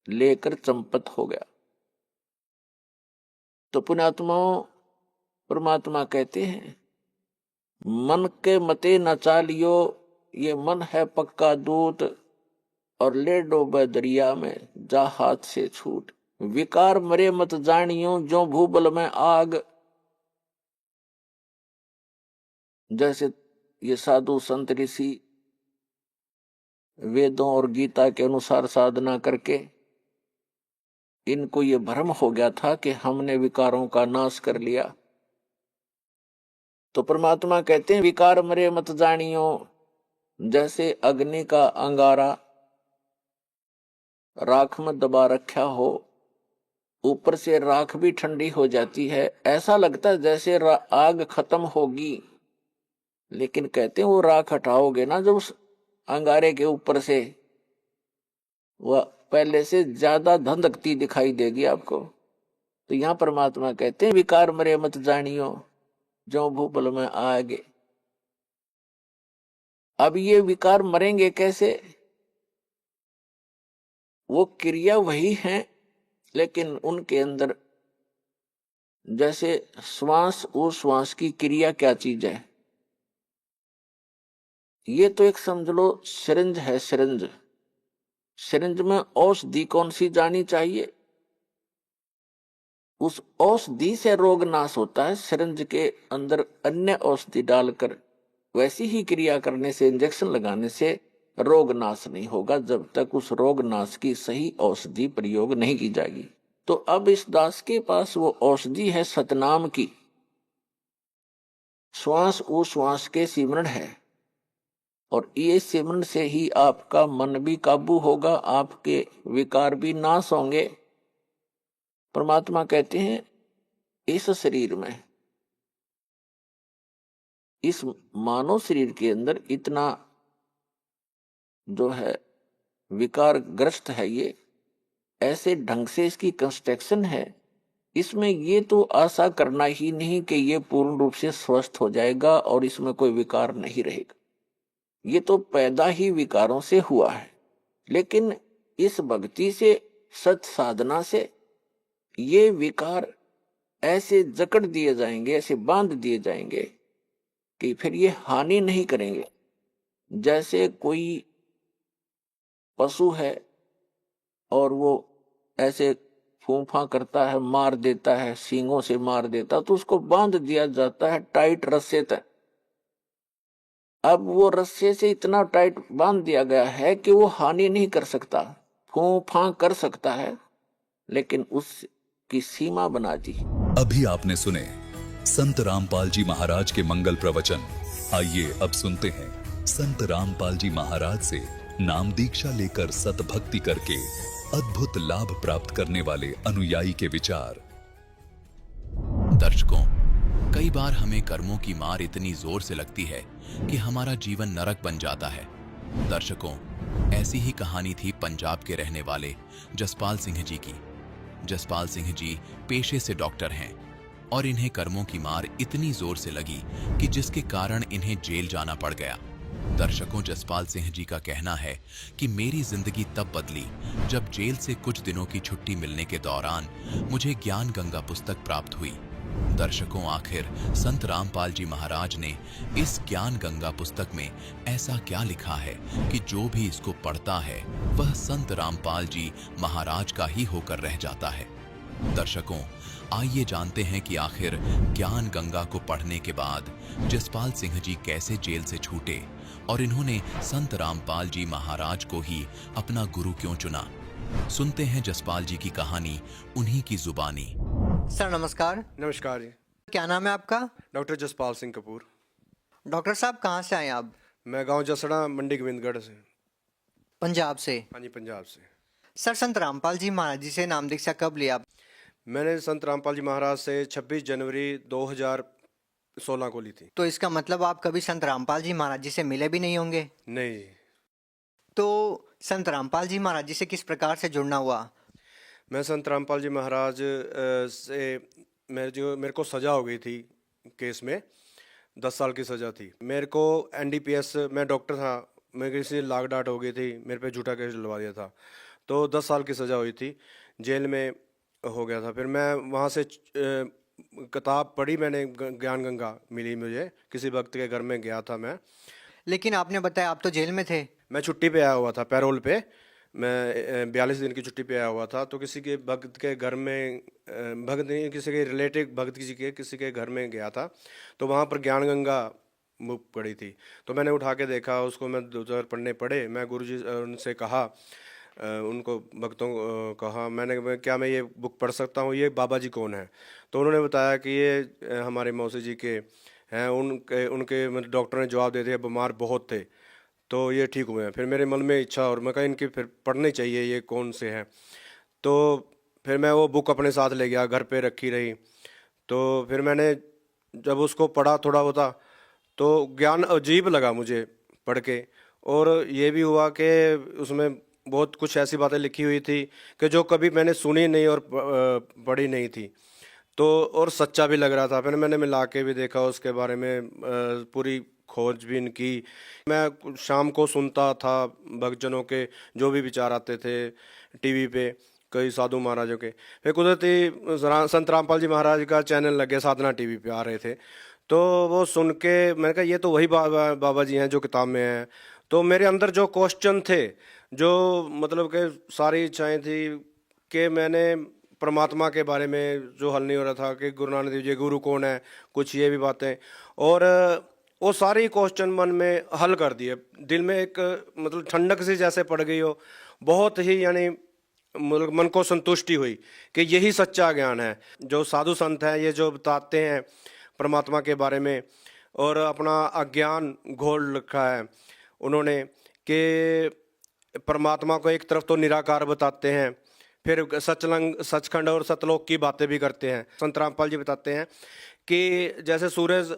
लेकर चंपत हो गया। तो पुण्यात्माओं, परमात्मा कहते हैं मन के मते न चालियो, ये मन है पक्का दूत, और ले डोबे दरिया में जा हाथ से छूट। विकार मरे मत जानियो, जो भूबल में आग। जैसे ये साधु संत ऋषि वेदों और गीता के अनुसार साधना करके इनको ये भ्रम हो गया था कि हमने विकारों का नाश कर लिया। तो परमात्मा कहते हैं विकार मरे मत जानियो। जैसे अग्नि का अंगारा राख में दबा रखा हो, ऊपर से राख भी ठंडी हो जाती है, ऐसा लगता है जैसे आग खत्म होगी, लेकिन कहते हैं वो राख हटाओगे ना जब उस अंगारे के ऊपर से, वह पहले से ज्यादा धधकती दिखाई देगी आपको। तो यहां परमात्मा कहते हैं विकार मरे मत जानियो, जो भूपल में आगे। अब ये विकार मरेंगे कैसे? वो क्रिया वही है, लेकिन उनके अंदर जैसे श्वास और श्वास की क्रिया क्या चीज है, ये तो एक समझ लो सिरिंज है। सिरिंज, सिरिंज में औषधि कौन सी जानी चाहिए, उस औषधि से रोग नाश होता है। सिरिंज के अंदर अन्य औषधि डालकर वैसी ही क्रिया करने से, इंजेक्शन लगाने से रोग नाश नहीं होगा जब तक उस रोग नाश की सही औषधि प्रयोग नहीं की जाएगी। तो अब इस दास के पास वो औषधि है सतनाम की, श्वास उश्वास के सिमरण है, और ये सिमरण से ही आपका मन भी काबू होगा, आपके विकार भी नाश होंगे। परमात्मा कहते हैं इस शरीर में, इस मानव शरीर के अंदर इतना जो है विकार ग्रस्त है, ये ऐसे ढंग से इसकी कंस्ट्रक्शन है, इसमें ये तो आशा करना ही नहीं कि ये पूर्ण रूप से स्वस्थ हो जाएगा और इसमें कोई विकार नहीं रहेगा। ये तो पैदा ही विकारों से हुआ है। लेकिन इस भक्ति से, सत साधना से ये विकार ऐसे जकड़ दिए जाएंगे, ऐसे बांध दिए जाएंगे कि फिर ये हानि नहीं करेंगे। जैसे कोई पशु है और वो ऐसे फूंफा करता है, मार देता है, सींगों से मार देता, तो उसको बांध दिया जाता है टाइट रस्से तक। अब वो रस्से से इतना टाइट बांध दिया गया है कि वो हानि नहीं कर सकता, फूंफा कर सकता है, लेकिन उसकी सीमा बना दी। अभी आपने सुने संत रामपाल जी महाराज के मंगल प्रवचन। आइए अब सुनते हैं संत रामपाल जी महाराज से नाम दीक्षा लेकर सतभक्ति करके अद्भुत लाभ प्राप्त करने वाले अनुयायी के विचार। दर्शकों, कई बार हमें कर्मों की मार इतनी जोर से लगती है कि हमारा जीवन नरक बन जाता है। दर्शकों, ऐसी ही कहानी थी पंजाब के रहने वाले जसपाल सिंह जी की। जसपाल सिंह जी पेशे से डॉक्टर हैं और इन्हें कर्मों की मार इतनी जोर से लगी कि जिसके कारण इन्हें जेल जाना पड़ गया। दर्शकों, जसपाल सिंह जी का कहना है कि मेरी जिंदगी तब बदली जब जेल से कुछ दिनों की छुट्टी मिलने के दौरान मुझे ज्ञान गंगा पुस्तक प्राप्त हुई। दर्शकों, आखिर संत रामपाल जी महाराज ने इस ज्ञान गंगा पुस्तक में ऐसा क्या लिखा है कि जो भी इसको पढ़ता है वह संत रामपाल जी महाराज का ही होकर रह जाता है। दर्शकों, आइए जानते हैं कि आखिर ज्ञान गंगा को पढ़ने के बाद जसपाल सिंह जी कैसे जेल से छूटे और इन्होंने संत रामपाल जी महाराज को ही अपना गुरु क्यों चुना। सुनते हैं जसपाल जी की कहानी उन्हीं की जुबानी। सर नमस्कार। नमस्कार जी। क्या नाम है आपका? डॉक्टर जसपाल सिंह कपूर। डॉक्टर साहब कहाँ से आए आप? मैं गांव जसड़ा, मंडी गोविंदगढ़ से। पंजाब से? हाँ जी, पंजाब से। सर, संत रामपाल जी महाराज जी से नाम दीक्षा कब लिया? मैंने संत रामपाल जी महाराज से 26 जनवरी 2016 को ली थी। तो इसका मतलब आप कभी संत रामपाल जी महाराज जी से मिले भी नहीं होंगे? नहीं। तो संत रामपाल जी महाराज जी से किस प्रकार से जुड़ना हुआ? मैं संत रामपाल जी महाराज से मेरे को सज़ा हो गई थी केस में, 10 साल की सज़ा थी। मेरे को NDPS, मैं डॉक्टर था, मेरे किसी लाग डाट हो गई थी, मेरे पे झूठा केस डलवा दिया था, तो 10 साल की सज़ा हुई थी, जेल में हो गया था। फिर मैं वहाँ से किताब पढ़ी मैंने, ज्ञान गंगा मिली मुझे, किसी भक्त के घर में गया था मैं। लेकिन आपने बताया आप तो जेल में थे। मैं छुट्टी पे आया हुआ था, पैरोल पे, मैं 42 दिन की छुट्टी पे आया हुआ था। तो किसी के भक्त के घर में, भक्त नहीं, किसी के रिलेटिव भक्त किसी के घर में गया था, तो वहाँ पर ज्ञान गंगा बुक पड़ी थी। तो मैंने उठा के देखा उसको, मैं 2 पढ़ने पड़े। मैं गुरुजी उनसे कहा, उनको भक्तों को कहा, मैंने क्या मैं ये बुक पढ़ सकता हूँ, ये बाबा जी कौन है? तो उन्होंने बताया कि ये हमारे मौसी जी के हैं। उनके मतलब डॉक्टर ने जवाब दे दिया, बीमार बहुत थे तो ये ठीक हुए हैं। फिर मेरे मन में इच्छा, और मैं कहा इनकी फिर पढ़नी चाहिए, ये कौन से हैं। तो फिर मैं वो बुक अपने साथ ले गया, घर पे रखी रही। तो फिर मैंने जब उसको पढ़ा थोड़ा होता, तो ज्ञान अजीब लगा मुझे पढ़ के। और ये भी हुआ कि उसमें बहुत कुछ ऐसी बातें लिखी हुई थी कि जो कभी मैंने सुनी नहीं और पढ़ी नहीं थी, तो और सच्चा भी लग रहा था। फिर मैंने मिला के भी देखा उसके बारे में, पूरी खोजबीन की। मैं शाम को सुनता था भक्तजनों के जो भी विचार आते थे टीवी पे, कई साधु महाराजों के। फिर कुदरती संत रामपाल जी महाराज का चैनल लगे, साधना टीवी पे आ रहे थे, तो वो सुन के मैंने कहा ये तो वही बाबा जी हैं जो किताब में हैं। तो मेरे अंदर जो क्वेश्चन थे, जो मतलब कि सारी इच्छाएं थी कि मैंने परमात्मा के बारे में जो हल नहीं हो रहा था कि गुरु नानक देव जी गुरु कौन है, कुछ ये भी बातें, और वो सारी क्वेश्चन मन में हल कर दिए। दिल में एक मतलब ठंडक सी जैसे पड़ गई हो, बहुत ही यानी मन को संतुष्टि हुई कि यही सच्चा ज्ञान है। जो साधु संत हैं ये जो बताते हैं परमात्मा के बारे में, और अपना अज्ञान घोल रखा है उन्होंने कि परमात्मा को एक तरफ तो निराकार बताते हैं, फिर सचखंड और सतलोक की बातें भी करते हैं। संत रामपाल जी बताते हैं कि जैसे सूरज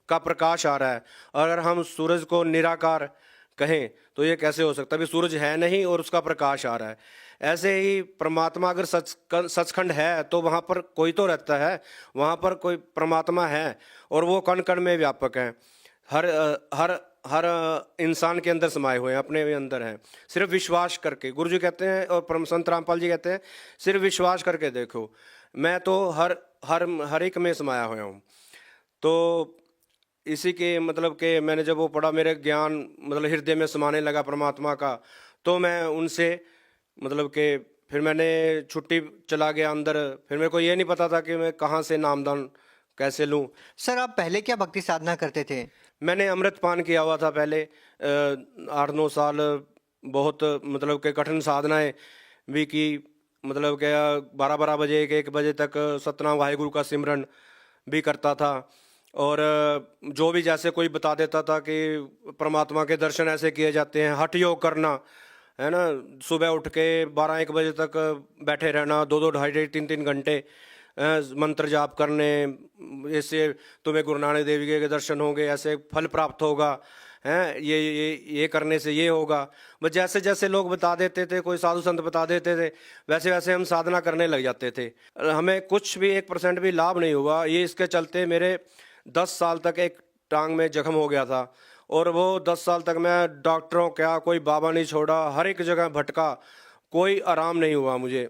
का प्रकाश आ रहा है, अगर हम सूरज को निराकार कहें तो ये कैसे हो सकता है, अभी सूरज है नहीं और उसका प्रकाश आ रहा है। ऐसे ही परमात्मा अगर सचखंड है तो वहाँ पर कोई तो रहता है, वहाँ पर कोई परमात्मा है, और वो कण कण में व्यापक है, हर हर हर इंसान के अंदर समाये हुए हैं, अपने भी अंदर हैं। सिर्फ विश्वास करके, गुरु जी कहते हैं और परम संत रामपाल जी कहते हैं, सिर्फ विश्वास करके देखो, मैं तो हर एक में समाया हुआ हूँ। तो इसी के मतलब कि मैंने जब वो पढ़ा, मेरे ज्ञान मतलब हृदय में समाने लगा परमात्मा का, तो मैं उनसे मतलब कि फिर मैंने छुट्टी चला गया अंदर। फिर मेरे को ये नहीं पता था कि मैं कहाँ से नामदान कैसे लूँ। सर आप पहले क्या भक्ति साधना करते थे? मैंने अमृत पान किया हुआ था पहले 8-9 साल, बहुत मतलब कि कठिन साधनाएं भी की, मतलब कि 12-12 बजे 1-1 बजे तक सतनाम वाहिगुरु का सिमरन भी करता था। और जो भी जैसे कोई बता देता था कि परमात्मा के दर्शन ऐसे किए जाते हैं, हठ योग करना है ना, सुबह उठ के 12-1 बजे तक बैठे रहना, 2-2 2.5-3-3 घंटे मंत्र जाप करने, इससे तुम्हें गुरु नानक देव जी के दर्शन होंगे, ऐसे फल प्राप्त होगा, हैं ये करने से ये होगा। बस जैसे जैसे लोग बता देते थे, कोई साधु संत बता देते थे, वैसे वैसे हम साधना करने लग जाते थे। हमें कुछ भी 1% भी लाभ नहीं हुआ। ये इसके चलते मेरे 10 साल तक एक टांग में जख्म हो गया था, और वो 10 साल तक मैं डॉक्टरों क्या कोई बाबा नहीं छोड़ा, हर एक जगह भटका, कोई आराम नहीं हुआ मुझे।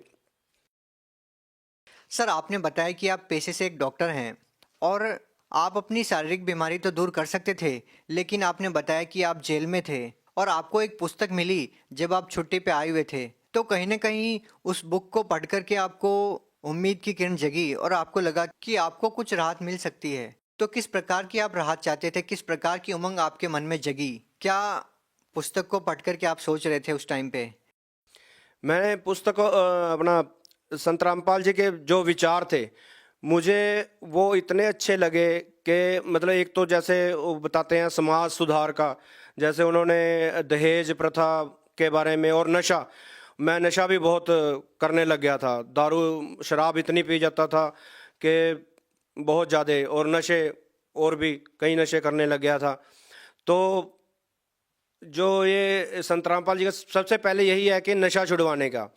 सर आपने बताया कि आप पेशे से एक डॉक्टर हैं और आप अपनी शारीरिक बीमारी तो दूर कर सकते थे, लेकिन आपने बताया कि आप जेल में थे और आपको एक पुस्तक मिली जब आप छुट्टी पे आए हुए थे, तो कहीं ना कहीं उस बुक को पढ़ करके आपको उम्मीद की किरण जगी और आपको लगा कि आपको कुछ राहत मिल सकती है। तो किस प्रकार की आप राहत चाहते थे, किस प्रकार की उमंग आपके मन में जगी? क्या पुस्तक को पढ़ करके आप सोच रहे थे उस टाइम पे? मैंने पुस्तक अपना संत रामपाल जी के जो विचार थे मुझे वो इतने अच्छे लगे कि मतलब एक तो जैसे वो बताते हैं समाज सुधार का, जैसे उन्होंने दहेज प्रथा के बारे में, और नशा, मैं नशा भी बहुत करने लग गया था, दारू शराब इतनी पी जाता था कि बहुत ज़्यादा, और नशे और भी कई नशे करने लग गया था। तो जो ये संत रामपाल जी का सबसे पहले यही है कि नशा छुड़वाने का।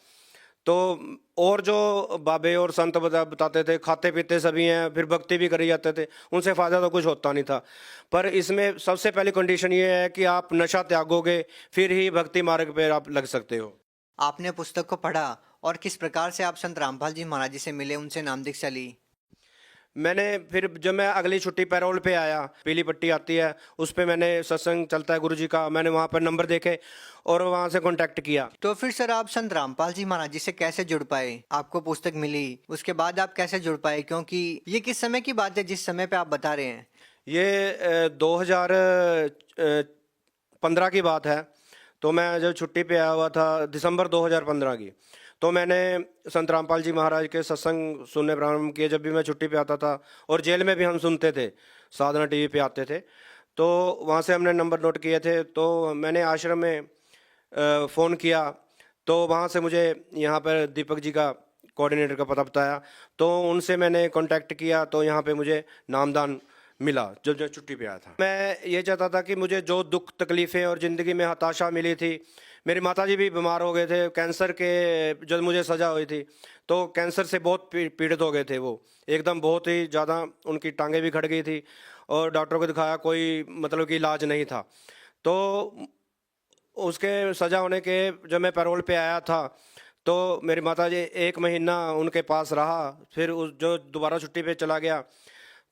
तो और जो बाबे और संत बताते थे खाते पीते सभी हैं, फिर भक्ति भी करी जाते थे, उनसे फ़ायदा तो कुछ होता नहीं था। पर इसमें सबसे पहली कंडीशन ये है कि आप नशा त्यागोगे, फिर ही भक्ति मार्ग पे आप लग सकते हो। आपने पुस्तक को पढ़ा और किस प्रकार से आप संत रामपाल जी महाराज जी से मिले, उनसे नाम दीक्षा ली? मैंने फिर जब मैं अगली छुट्टी पैरोल पे आया, पीली पट्टी आती है उस पे मैंने सत्संग चलता है गुरु जी का, मैंने वहाँ पर नंबर देखे और वहाँ से कांटेक्ट किया। तो फिर सर आप संत रामपाल जी महाराज जी से कैसे जुड़ पाए? आपको पुस्तक मिली, उसके बाद आप कैसे जुड़ पाए? क्योंकि ये किस समय की बात है जिस समय पे आप बता रहे हैं? ये 2015 की बात है। तो मैं जब छुट्टी पे आया हुआ था दिसंबर 2015 की, तो मैंने संत रामपाल जी महाराज के सत्संग सुनने प्रारंभ किए। जब भी मैं छुट्टी पे आता था, और जेल में भी हम सुनते थे, साधना टीवी पे आते थे, तो वहाँ से हमने नंबर नोट किए थे। तो मैंने आश्रम में फ़ोन किया, तो वहाँ से मुझे यहाँ पर दीपक जी का कोऑर्डिनेटर का पता बताया, तो उनसे मैंने कांटेक्ट किया, तो यहाँ पे मुझे नामदान मिला जब जब छुट्टी पे आया था। मैं ये चाहता था कि मुझे जो दुख तकलीफ़ें और ज़िंदगी में हताशा मिली थी, मेरी माताजी भी बीमार हो गए थे, कैंसर के जब मुझे सज़ा हुई थी, तो कैंसर से बहुत पीड़ित हो गए थे वो, एकदम बहुत ही ज़्यादा, उनकी टांगें भी खड़ गई थी और डॉक्टरों को दिखाया, कोई मतलब कि इलाज नहीं था। तो उसके सज़ा होने के जब मैं पैरोल पे आया था, तो मेरी माता जी 1 महीना उनके पास रहा, फिर उस जो दोबारा छुट्टी पे चला गया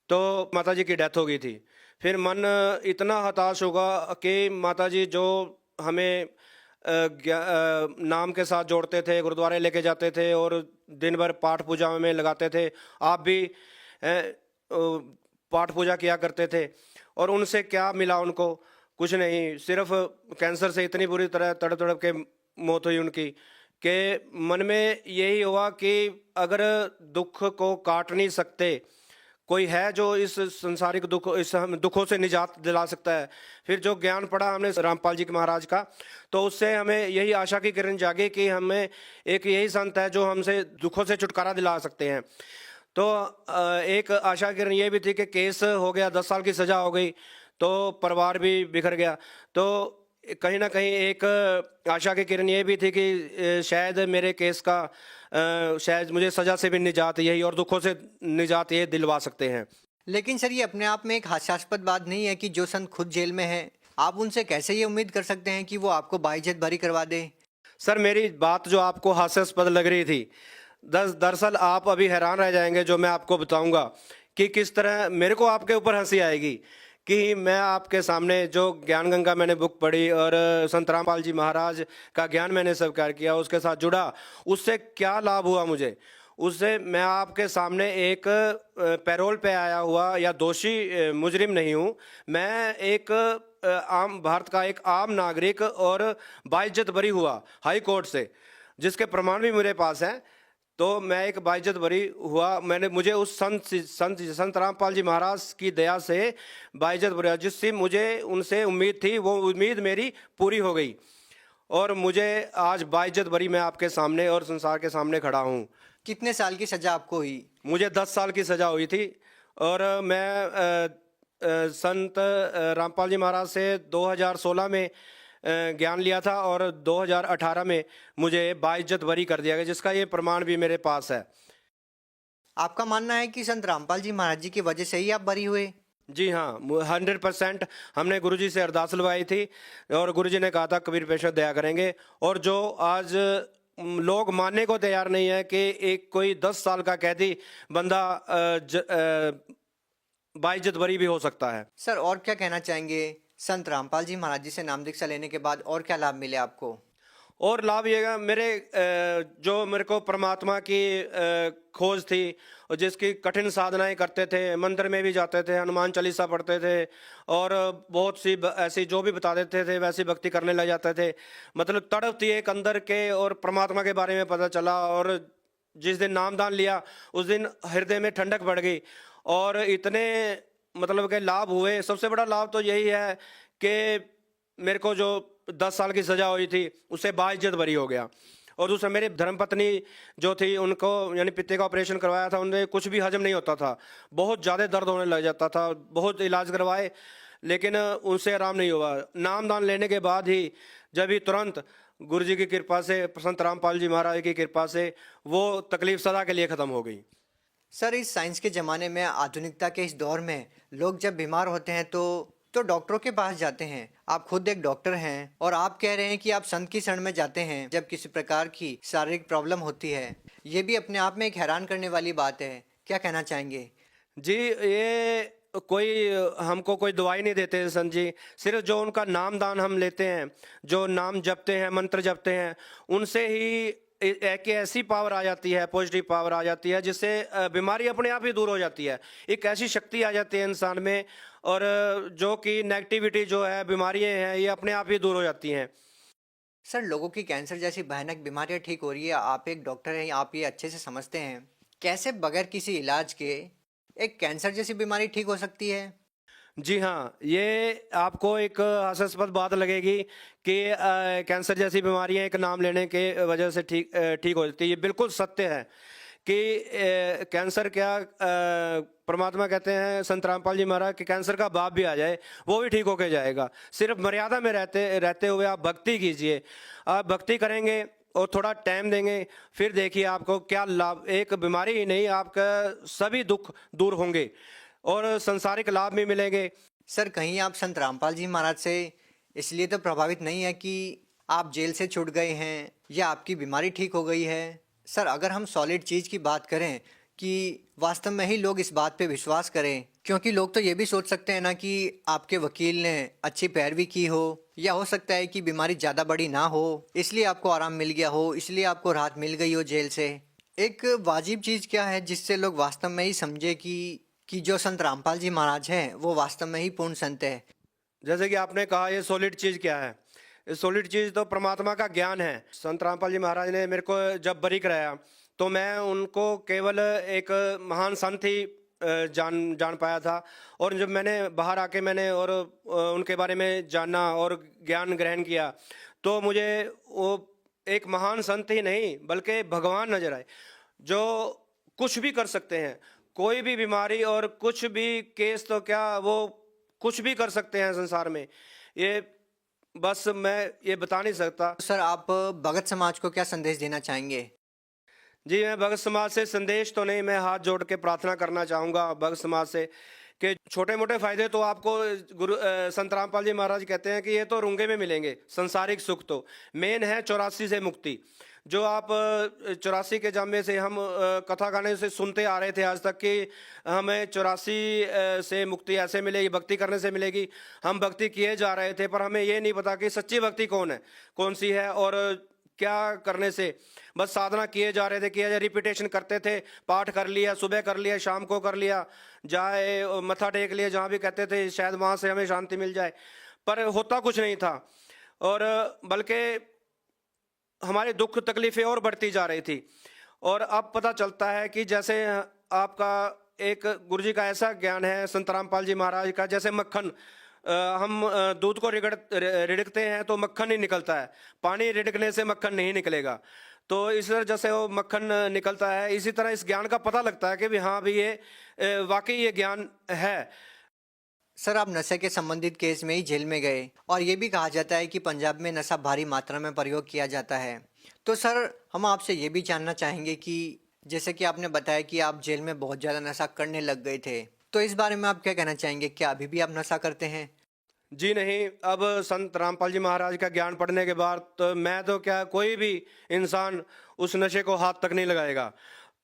तो माता जी की डेथ हो गई थी। फिर मन इतना हताश होगा कि माता जी जो हमें नाम के साथ जोड़ते थे, गुरुद्वारे लेके जाते थे और दिन भर पाठ पूजा में लगाते थे। आप भी पाठ पूजा किया करते थे और उनसे क्या मिला उनको? कुछ नहीं, सिर्फ कैंसर से इतनी बुरी तरह तड़प तड़प के मौत हुई उनकी कि मन में यही हुआ कि अगर दुख को काट नहीं सकते, कोई है जो इस संसारिक दुख इस हम दुखों से निजात दिला सकता है। फिर जो ज्ञान पढ़ा हमने रामपाल जी के महाराज का, तो उससे हमें यही आशा की किरण जागी कि हमें एक यही संत है जो हमसे दुखों से छुटकारा दिला सकते हैं। तो एक आशा की किरण ये भी थी कि केस हो गया, 10 साल की सज़ा हो गई, तो परिवार भी बिखर गया। तो कहीं ना कहीं एक आशा की किरण ये भी थी कि शायद मेरे केस का शायद मुझे सज़ा से भी निजात यही और दुखों से निजात ये दिलवा सकते हैं। लेकिन सर, ये अपने आप में एक हास्यास्पद बात नहीं है कि जो संत खुद जेल में है, आप उनसे कैसे ये उम्मीद कर सकते हैं कि वो आपको बाइज्जत बरी करवा दे? सर, मेरी बात जो आपको हास्यास्पद लग रही थी, दरअसल आप अभी हैरान रह जाएंगे जो मैं आपको बताऊंगा कि किस तरह मेरे को आपके ऊपर हंसी आएगी कि मैं आपके सामने जो ज्ञान गंगा मैंने बुक पढ़ी और संत रामपाल जी महाराज का ज्ञान मैंने स्वीकार किया, उसके साथ जुड़ा, उससे क्या लाभ हुआ मुझे? उससे मैं आपके सामने एक पैरोल पे आया हुआ या दोषी मुजरिम नहीं हूँ। मैं एक आम भारत का एक आम नागरिक और बाइज्जत बरी हुआ हाई कोर्ट से, जिसके प्रमाण भी मेरे पास हैं। तो मैं एक बाइज्जत बरी हुआ, मुझे उस संत रामपाल जी महाराज की दया से बाइज्जत बरी हुआ, जिससे मुझे उनसे उम्मीद थी, वो उम्मीद मेरी पूरी हो गई और मुझे आज बाइज्जत बरी मैं आपके सामने और संसार के सामने खड़ा हूँ। कितने साल की सजा आपको हुई? मुझे 10 साल की सजा हुई थी और मैं संत रामपाल जी महाराज से 2016 में ज्ञान लिया था और 2018 में मुझे बाइज्जत बरी कर दिया गया, जिसका ये प्रमाण भी मेरे पास है। आपका मानना है कि संत रामपाल जी महाराज जी की वजह से ही आप बरी हुए? जी हाँ, 100% हमने गुरुजी से अरदास लगवाई थी और गुरुजी ने कहा था कबीर पेशवा दया करेंगे। और जो आज लोग मानने को तैयार नहीं है कि एक कोई 10 साल का कैदी बंदा बाइज्जत बरी भी हो सकता है। सर, और क्या कहना चाहेंगे? संत रामपाल जी महाराज जी से नाम दीक्षा लेने के बाद और क्या लाभ मिले आपको? और लाभ ये है, जो मेरे को परमात्मा की खोज थी और जिसकी कठिन साधनाएं करते थे, मंदिर में भी जाते थे, हनुमान चालीसा पढ़ते थे और बहुत सी ऐसी जो भी बता देते थे वैसी भक्ति करने लग जाते थे। मतलब तड़प थी एक अंदर के और परमात्मा के बारे में पता चला। और जिस दिन नामदान लिया उस दिन हृदय में ठंडक बढ़ गई और इतने मतलब के लाभ हुए। सबसे बड़ा लाभ तो यही है कि मेरे को जो 10 साल की सजा हुई थी उससे बाइज्जत बरी हो गया। और दूसरा, मेरी धर्मपत्नी जो थी उनको यानी पित्ते का ऑपरेशन करवाया था, उन्हें कुछ भी हजम नहीं होता था, बहुत ज़्यादा दर्द होने लग जाता था, बहुत इलाज करवाए लेकिन उनसे आराम नहीं हुआ। नामदान लेने के बाद ही जब ही तुरंत गुरु जी की कृपा से, संत रामपाल जी महाराज की कृपा से वो तकलीफ सदा के लिए ख़त्म हो गई। सर, इस साइंस के ज़माने में, आधुनिकता के इस दौर में लोग जब बीमार होते हैं तो डॉक्टरों के पास जाते हैं। आप खुद एक डॉक्टर हैं और आप कह रहे हैं कि आप संत की शरण में जाते हैं जब किसी प्रकार की शारीरिक प्रॉब्लम होती है। ये भी अपने आप में एक हैरान करने वाली बात है। क्या कहना चाहेंगे? जी, ये कोई हमको कोई दवाई नहीं देते संत जी, सिर्फ जो उनका नामदान हम लेते हैं, जो नाम जपते हैं, मंत्र जपते हैं, उनसे ही एक ऐसी पावर आ जाती है, पॉजिटिव पावर आ जाती है, जिससे बीमारी अपने आप ही दूर हो जाती है। एक ऐसी शक्ति आ जाती है इंसान में और जो कि नेगेटिविटी जो है, बीमारियां हैं, ये अपने आप ही दूर हो जाती हैं। सर, लोगों की कैंसर जैसी भयानक बीमारियां ठीक हो रही है, आप एक डॉक्टर हैं, आप ये अच्छे से समझते हैं। कैसे बगैर किसी इलाज के एक कैंसर जैसी बीमारी ठीक हो सकती है? जी हाँ, ये आपको एक हास्यास्पद बात लगेगी कि कैंसर जैसी बीमारियां एक नाम लेने के वजह से ठीक हो जाती है। ये बिल्कुल सत्य है कि कैंसर क्या, परमात्मा कहते हैं संत रामपाल जी महाराज कि कैंसर का बाप भी आ जाए वो भी ठीक होके जाएगा। सिर्फ मर्यादा में रहते हुए आप भक्ति कीजिए। आप भक्ति करेंगे और थोड़ा टाइम देंगे, फिर देखिए आपको क्या लाभ, एक बीमारी ही नहीं, आपका सभी दुख दूर होंगे और संसारिक लाभ भी मिलेंगे। सर, कहीं आप संत रामपाल जी महाराज से इसलिए तो प्रभावित नहीं है कि आप जेल से छूट गए हैं या आपकी बीमारी ठीक हो गई है। सर अगर हम सॉलिड चीज़ की बात करें कि वास्तव में ही लोग इस बात पे विश्वास करें, क्योंकि लोग तो ये भी सोच सकते हैं ना कि आपके वकील ने अच्छी पैरवी की हो, या हो सकता है कि बीमारी ज़्यादा बड़ी ना हो इसलिए आपको आराम मिल गया हो, इसलिए आपको राहत मिल गई हो जेल से। एक वाजिब चीज़ क्या है जिससे लोग वास्तव में ही समझे कि जो संत रामपाल जी महाराज हैं वो वास्तव में ही पूर्ण संत है। जैसे कि आपने कहा ये सॉलिड चीज़ क्या है, ये सॉलिड चीज़ तो परमात्मा का ज्ञान है। संत रामपाल जी महाराज ने मेरे को जब बरी कराया तो मैं उनको केवल एक महान संत ही जान पाया था, और जब मैंने बाहर आके मैंने और उनके बारे में जाना और ज्ञान ग्रहण किया तो मुझे वो एक महान संत ही नहीं बल्कि भगवान नजर आए, जो कुछ भी कर सकते हैं, कोई भी बीमारी और कुछ भी केस तो क्या वो कुछ भी कर सकते हैं संसार में। ये बस मैं ये बता नहीं सकता। सर आप भगत समाज को क्या संदेश देना चाहेंगे? जी, मैं भगत समाज से संदेश तो नहीं, मैं हाथ जोड़ के प्रार्थना करना चाहूँगा भगत समाज से कि छोटे मोटे फायदे तो आपको संत रामपाल जी महाराज कहते हैं कि ये तो रूंगे में मिलेंगे। संसारिक सुख तो मेन है 84 से मुक्ति, जो आप 84 के जामे से हम कथा गाने से सुनते आ रहे थे आज तक कि हमें 84 से मुक्ति ऐसे मिलेगी, भक्ति करने से मिलेगी। हम भक्ति किए जा रहे थे पर हमें ये नहीं पता कि सच्ची भक्ति कौन है, कौन सी है और क्या करने से। बस साधना किए जा रहे थे, रिपीटेशन करते थे, पाठ कर लिया, सुबह कर लिया, शाम को कर लिया, जाए मत्था टेक लिया जहाँ भी कहते थे शायद वहाँ से हमें शांति मिल जाए, पर होता कुछ नहीं था और बल्कि हमारे दुख तकलीफें और बढ़ती जा रही थी। और अब पता चलता है कि जैसे आपका एक गुरु जी का ऐसा ज्ञान है संत रामपाल जी महाराज का, जैसे मक्खन हम दूध को रिड़कते हैं तो मक्खन ही निकलता है, पानी रिड़कने से मक्खन नहीं निकलेगा। तो इस तरह जैसे वो मक्खन निकलता है इसी तरह इस ज्ञान का पता लगता है कि भी हाँ भी ये वाकई ये ज्ञान है। सर आप नशे के संबंधित केस में ही जेल में गए और ये भी कहा जाता है कि पंजाब में नशा भारी मात्रा में प्रयोग किया जाता है। तो सर हम आपसे ये भी जानना चाहेंगे कि जैसे कि आपने बताया कि आप जेल में बहुत ज़्यादा नशा करने लग गए थे, तो इस बारे में आप क्या कहना चाहेंगे? क्या अभी भी आप नशा करते हैं? जी नहीं, अब संत रामपाल जी महाराज का ज्ञान पढ़ने के बाद तो मैं तो क्या कोई भी इंसान उस नशे को हाथ तक नहीं लगाएगा।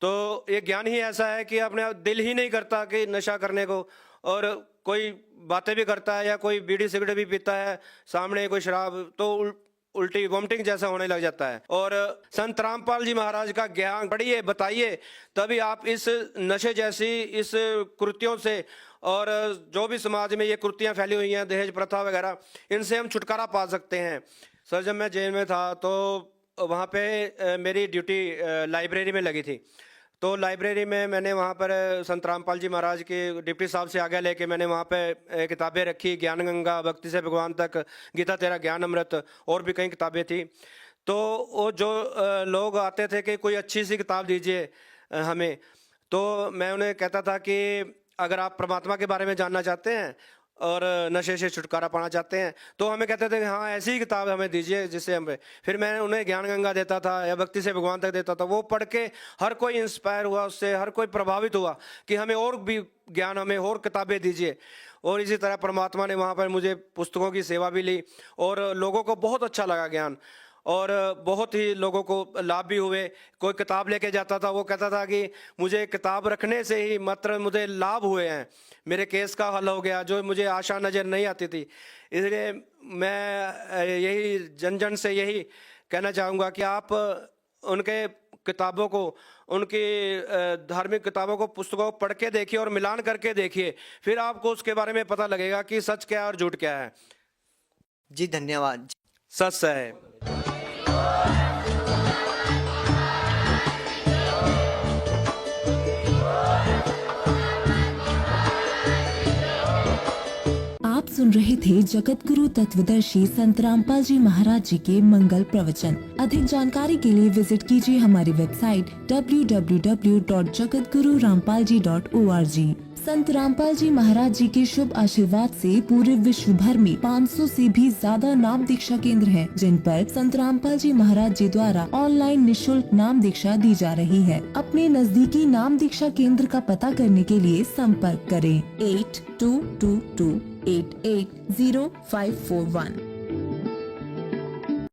तो ये ज्ञान ही ऐसा है कि अपने दिल ही नहीं करता कि नशा करने को, और कोई बातें भी करता है या कोई बीड़ी सिगरेट भी पीता है सामने कोई शराब तो उल्टी वोमिटिंग जैसा होने लग जाता है। और संत रामपाल जी महाराज का ज्ञान पढ़िए, बताइए, तभी आप इस नशे जैसी इस कृत्यों से और जो भी समाज में ये कृतियाँ फैली हुई हैं, दहेज प्रथा वगैरह, इनसे हम छुटकारा पा सकते हैं। सर जब मैं जेल में था तो वहाँ पे मेरी ड्यूटी लाइब्रेरी में लगी थी, तो लाइब्रेरी में मैंने वहाँ पर संत रामपाल जी महाराज के डिप्टी साहब से आज्ञा लेके मैंने वहाँ पे किताबें रखी, ज्ञान गंगा, भक्ति से भगवान तक, गीता तेरा ज्ञान अमृत, और भी कई किताबें थी। तो वो जो लोग आते थे कि कोई अच्छी सी किताब दीजिए हमें, तो मैं उन्हें कहता था कि अगर आप परमात्मा के बारे में जानना चाहते हैं और नशे से छुटकारा पाना चाहते हैं तो हमें कहते थे हाँ ऐसी ही किताब हमें दीजिए जिससे हमें, फिर मैं उन्हें ज्ञान गंगा देता था या भक्ति से भगवान तक देता था। वो पढ़ के हर कोई इंस्पायर हुआ, उससे हर कोई प्रभावित हुआ कि हमें और भी ज्ञान, हमें और किताबें दीजिए। और इसी तरह परमात्मा ने वहाँ पर मुझे पुस्तकों की सेवा भी ली और लोगों को बहुत अच्छा लगा ज्ञान, और बहुत ही लोगों को लाभ भी हुए। कोई किताब लेके जाता था, वो कहता था कि मुझे किताब रखने से ही मात्र मुझे लाभ हुए हैं, मेरे केस का हल हो गया जो मुझे आशा नज़र नहीं आती थी। इसलिए मैं यही जन जन से यही कहना चाहूँगा कि आप उनके किताबों को, उनकी धार्मिक किताबों को, पुस्तकों को पढ़ के देखिए और मिलान करके देखिए, फिर आपको उसके बारे में पता लगेगा कि सच क्या है और झूठ क्या है। जी धन्यवाद। सच है। आप सुन रहे थे जगत गुरु तत्वदर्शी संत रामपाल जी महाराज जी के मंगल प्रवचन। अधिक जानकारी के लिए विजिट कीजिए हमारी वेबसाइट www.jagatgururampalji.org। संत रामपाल जी महाराज जी के शुभ आशीर्वाद से पूरे विश्व भर में 500 से भी ज्यादा नाम दीक्षा केंद्र हैं, जिन पर संत रामपाल जी महाराज जी द्वारा ऑनलाइन निशुल्क नाम दीक्षा दी जा रही है। अपने नजदीकी नाम दीक्षा केंद्र का पता करने के लिए संपर्क करें 8222880541।